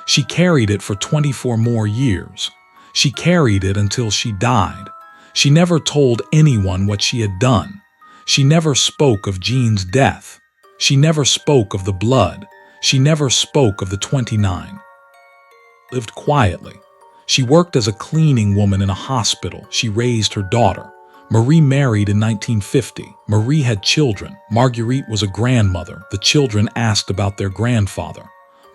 She carried it for 24 more years. She carried it until she died. She never told anyone what she had done. She never spoke of Jean's death. She never spoke of the blood. She never spoke of the 29. Lived quietly. She worked as a cleaning woman in a hospital. She raised her daughter. Marie married in 1950. Marie had children. Marguerite was a grandmother. The children asked about their grandfather.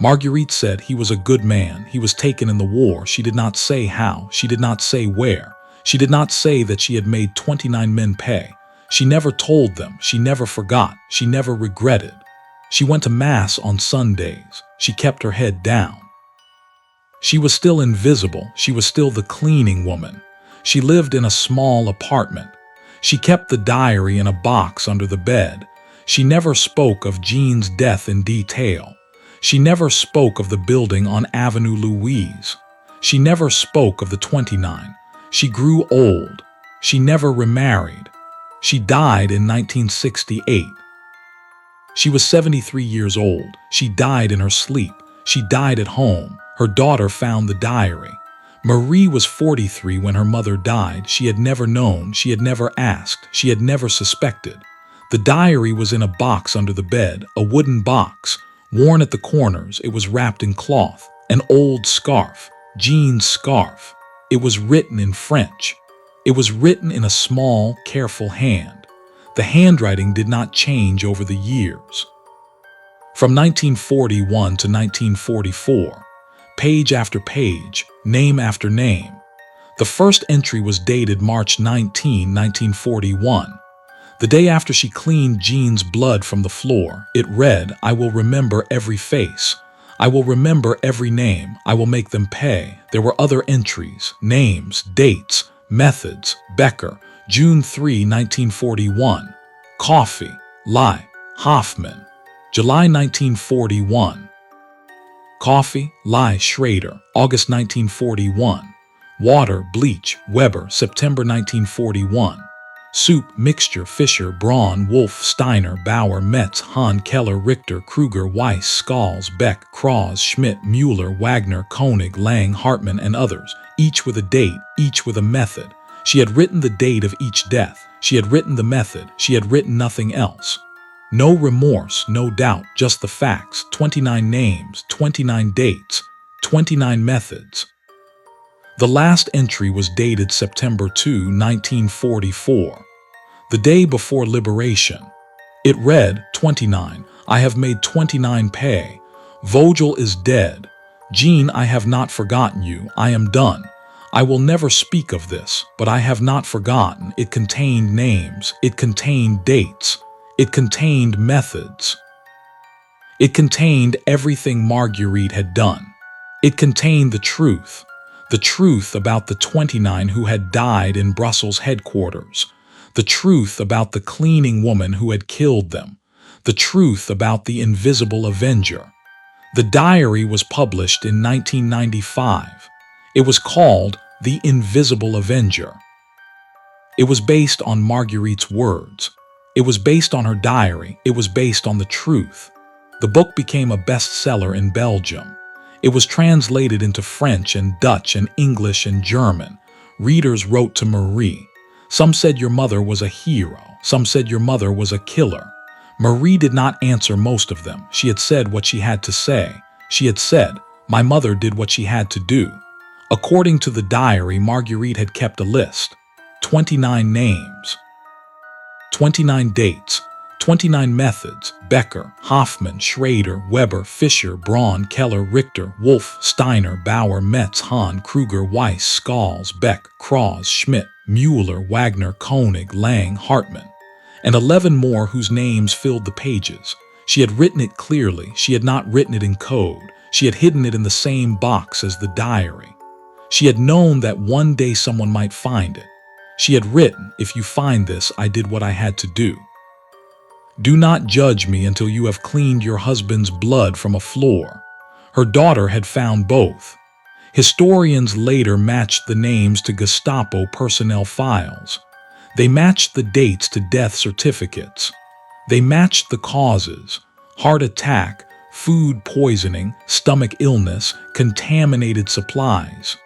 Marguerite said he was a good man. He was taken in the war. She did not say how. She did not say where. She did not say that she had made 29 men pay. She never told them. She never forgot. She never regretted. She went to Mass on Sundays. She kept her head down. She was still invisible. She was still the cleaning woman. She lived in a small apartment. She kept the diary in a box under the bed. She never spoke of Jean's death in detail. She never spoke of the building on Avenue Louise. She never spoke of the 29. She grew old. She never remarried. She died in 1968. She was 73 years old. She died in her sleep. She died at home. Her daughter found the diary. Marie was 43 when her mother died. She had never known. She had never asked. She had never suspected. The diary was in a box under the bed, a wooden box, worn at the corners. It was wrapped in cloth, an old scarf, Jean's scarf. It was written in French. It was written in a small, careful hand. The handwriting did not change over the years. From 1941 to 1944, page after page, name after name. The first entry was dated March 19, 1941. The day after she cleaned Jean's blood from the floor. It read, "I will remember every face. I will remember every name. I will make them pay." There were other entries, names, dates, methods. Becker, June 3, 1941. Coffee, Lye, Hoffman, July 1941. Coffee, Lye, Schrader, August 1941. Water, Bleach, Weber, September 1941. Soup, Mixture, Fischer, Braun, Wolf, Steiner, Bauer, Metz, Hahn, Keller, Richter, Kruger, Weiss, Scholz, Beck, Kraus, Schmidt, Mueller, Wagner, Koenig, Lang, Hartmann, and others, each with a date, each with a method. She had written the date of each death. She had written the method. She had written nothing else. No remorse, no doubt, just the facts. 29 names, 29 dates, 29 methods. The last entry was dated September 2, 1944, the day before liberation. It read, 29. I have made 29 pay. Vogel is dead. Jean, I have not forgotten you. I am done. I will never speak of this, but I have not forgotten. It contained names. It contained dates. It contained methods. It contained everything Marguerite had done. It contained the truth about the 29 who had died in Brussels headquarters, the truth about the cleaning woman who had killed them, the truth about the invisible avenger. The diary was published in 1995. It was called The Invisible Avenger. It was based on Marguerite's words. It was based on her diary. It was based on the truth. The book became a bestseller in Belgium. It was translated into French and Dutch and English and German. Readers wrote to Marie. Some said your mother was a hero. Some said your mother was a killer. Marie did not answer most of them. She had said what she had to say. She had said, my mother did what she had to do. According to the diary, Marguerite had kept a list. 29 names. 29 dates, 29 methods. Becker, Hoffman, Schrader, Weber, Fischer, Braun, Keller, Richter, Wolf, Steiner, Bauer, Metz, Hahn, Kruger, Weiss, Scholz, Beck, Kraus, Schmidt, Mueller, Wagner, Koenig, Lang, Hartmann, and 11 more whose names filled the pages. She had written it clearly. She had not written it in code. She had hidden it in the same box as the diary. She had known that one day someone might find it. She had written, if you find this, I did what I had to do. Do not judge me until you have cleaned your husband's blood from a floor. Her daughter had found both. Historians later matched the names to Gestapo personnel files. They matched the dates to death certificates. They matched the causes: heart attack, food poisoning, stomach illness, contaminated supplies.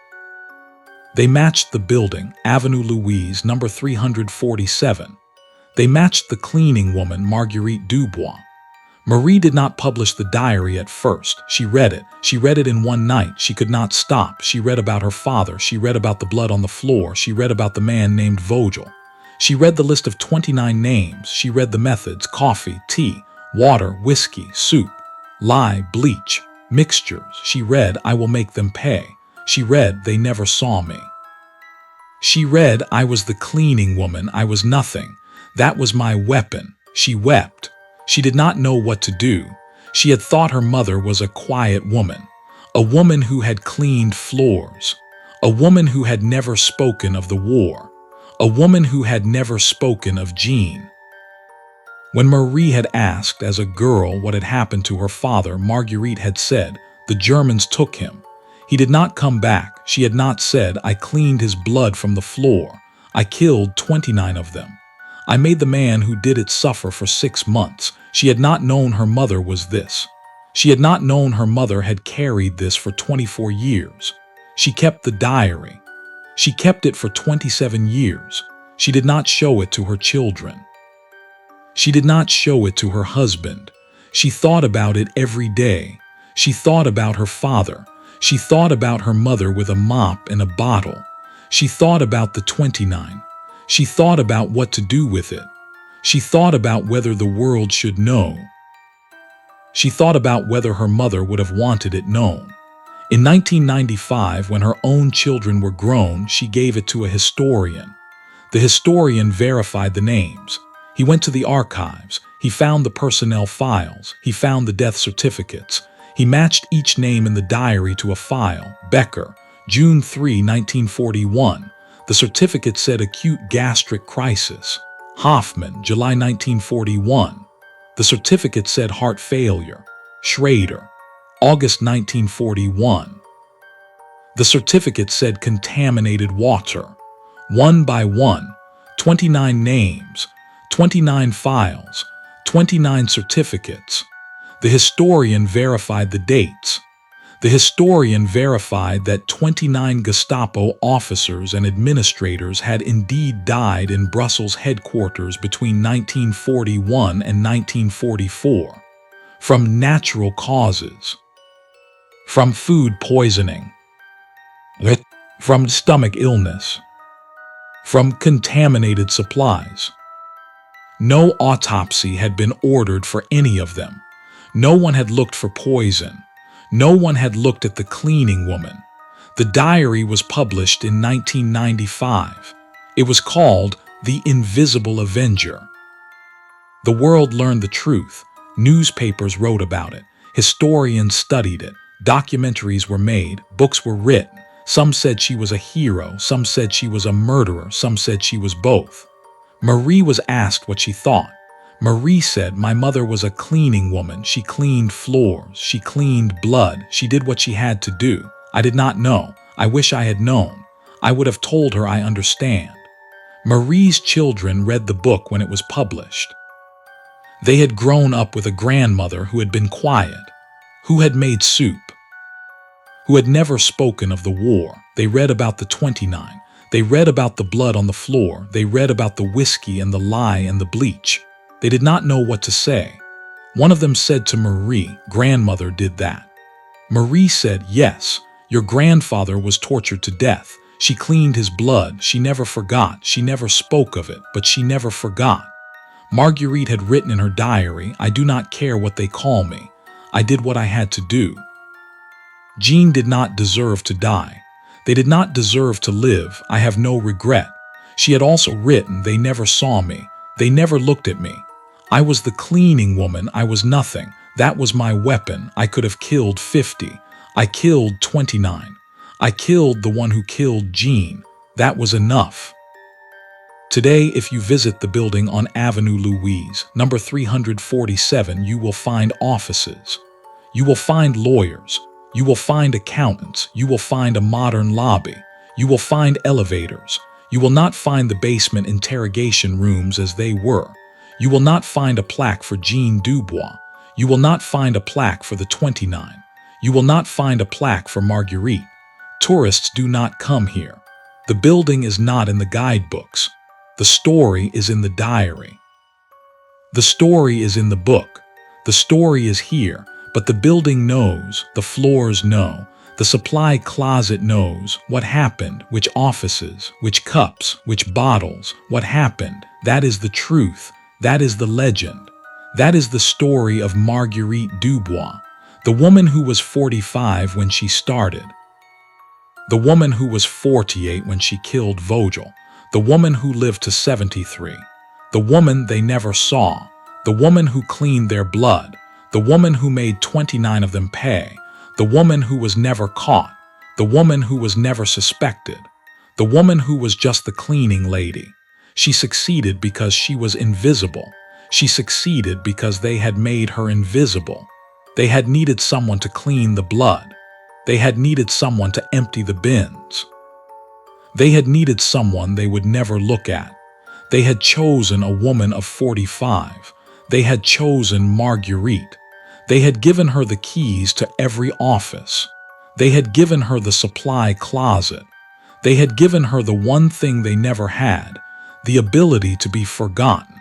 They matched the building, Avenue Louise, number 347. They matched the cleaning woman, Marguerite Dubois. Marie did not publish the diary at first. She read it. She read it in one night. She could not stop. She read about her father. She read about the blood on the floor. She read about the man named Vogel. She read the list of 29 names. She read the methods: coffee, tea, water, whiskey, soup, lye, bleach, mixtures. She read, "I will make them pay." She read, "They never saw me." She read, "I was the cleaning woman. I was nothing. That was my weapon." She wept. She did not know what to do. She had thought her mother was a quiet woman, a woman who had cleaned floors, a woman who had never spoken of the war, a woman who had never spoken of Jean. When Marie had asked as a girl what had happened to her father, Marguerite had said, "The Germans took him. He did not come back." She had not said, "I cleaned his blood from the floor. I killed 29 of them. I made the man who did it suffer for 6 months." She had not known her mother was this. She had not known her mother had carried this for 24 years. She kept the diary. She kept it for 27 years. She did not show it to her children. She did not show it to her husband. She thought about it every day. She thought about her father. She thought about her mother with a mop and a bottle. She thought about the 29. She thought about what to do with it. She thought about whether the world should know. She thought about whether her mother would have wanted it known. In 1995, when her own children were grown, she gave it to a historian. The historian verified the names. He went to the archives. He found the personnel files. He found the death certificates. He matched each name in the diary to a file. Becker, June 3, 1941. The certificate said acute gastric crisis. Hoffman, July 1941. The certificate said heart failure. Schrader, August 1941. The certificate said contaminated water. One by one, 29 names, 29 files, 29 certificates. The historian verified the dates. The historian verified that 29 Gestapo officers and administrators had indeed died in Brussels headquarters between 1941 and 1944, from natural causes, from food poisoning, from stomach illness, from contaminated supplies. No autopsy had been ordered for any of them. No one had looked for poison. No one had looked at the cleaning woman. The diary was published in 1995. It was called The Invisible Avenger. The world learned the truth. Newspapers wrote about it. Historians studied it. Documentaries were made. Books were written. Some said she was a hero. Some said she was a murderer. Some said she was both. Marie was asked what she thought. Marie said, "My mother was a cleaning woman. She cleaned floors. She cleaned blood. She did what she had to do. I did not know. I wish I had known. I would have told her I understand." Marie's children read the book when it was published. They had grown up with a grandmother who had been quiet, who had made soup, who had never spoken of the war. They read about the 29. They read about the blood on the floor. They read about the whiskey and the lye and the bleach. They did not know what to say. One of them said to Marie, "Grandmother did that." Marie said, "Yes, your grandfather was tortured to death. She cleaned his blood. She never forgot. She never spoke of it, but she never forgot." Marguerite had written in her diary, "I do not care what they call me. I did what I had to do." Jean did not deserve to die. They did not deserve to live. I have no regret. She had also written, "They never saw me. They never looked at me. I was the cleaning woman. I was nothing. That was my weapon. I could have killed 50. I killed 29. I killed the one who killed Jean. That was enough." Today, if you visit the building on Avenue Louise, number 347, you will find offices. You will find lawyers. You will find accountants. You will find a modern lobby. You will find elevators. You will not find the basement interrogation rooms as they were. You will not find a plaque for Jean Dubois. You will not find a plaque for the 29. You will not find a plaque for Marguerite. Tourists do not come here. The building is not in the guidebooks. The story is in the diary. The story is in the book. The story is here, but the building knows, the floors know, the supply closet knows what happened, which offices, which cups, which bottles, what happened. That is the truth. That is the legend. That is the story of Marguerite Dubois, the woman who was 45 when she started, the woman who was 48 when she killed Vogel, the woman who lived to 73, the woman they never saw, the woman who cleaned their blood, the woman who made 29 of them pay, the woman who was never caught, the woman who was never suspected, the woman who was just the cleaning lady. She succeeded because she was invisible. She succeeded because they had made her invisible. They had needed someone to clean the blood. They had needed someone to empty the bins. They had needed someone they would never look at. They had chosen a woman of 45. They had chosen Marguerite. They had given her the keys to every office. They had given her the supply closet. They had given her the one thing they never had, the ability to be forgotten.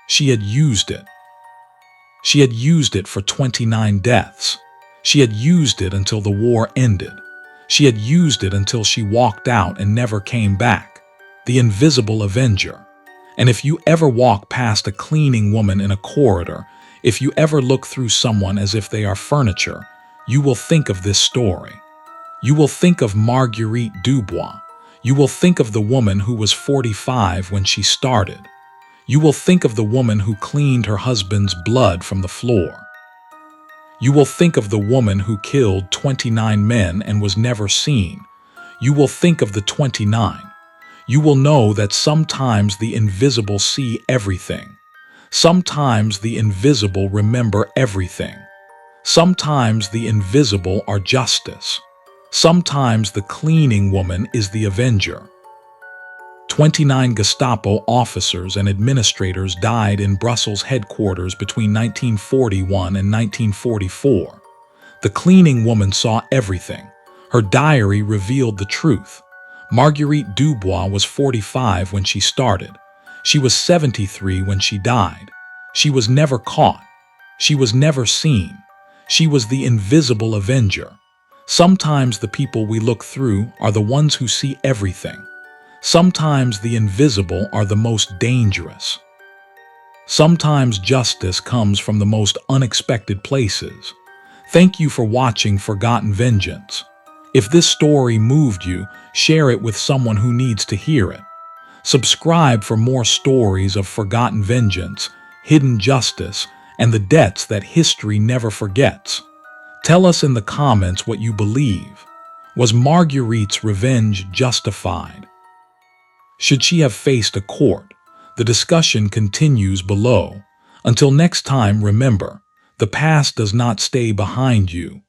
She had used it. She had used it for 29 deaths. She had used it until the war ended. She had used it until she walked out and never came back. The invisible avenger. And if you ever walk past a cleaning woman in a corridor, if you ever look through someone as if they are furniture, you will think of this story. You will think of Marguerite Dubois. You will think of the woman who was 45 when she started. You will think of the woman who cleaned her husband's blood from the floor. You will think of the woman who killed 29 men and was never seen. You will think of the 29. You will know that sometimes the invisible see everything. Sometimes the invisible remember everything. Sometimes the invisible are justice. Sometimes the cleaning woman is the avenger. 29 Gestapo officers and administrators died in Brussels headquarters between 1941 and 1944. The cleaning woman saw everything. Her diary revealed the truth. Marguerite Dubois was 45 when she started. She was 73 when she died. She was never caught. She was never seen. She was the invisible avenger. Sometimes the people we look through are the ones who see everything. Sometimes the invisible are the most dangerous. Sometimes justice comes from the most unexpected places. Thank you for watching Forgotten Vengeance. If this story moved you, share it with someone who needs to hear it. Subscribe for more stories of forgotten vengeance, hidden justice, and the debts that history never forgets. Tell us in the comments what you believe. Was Marguerite's revenge justified? Should she have faced a court? The discussion continues below. Until next time, remember, the past does not stay behind you.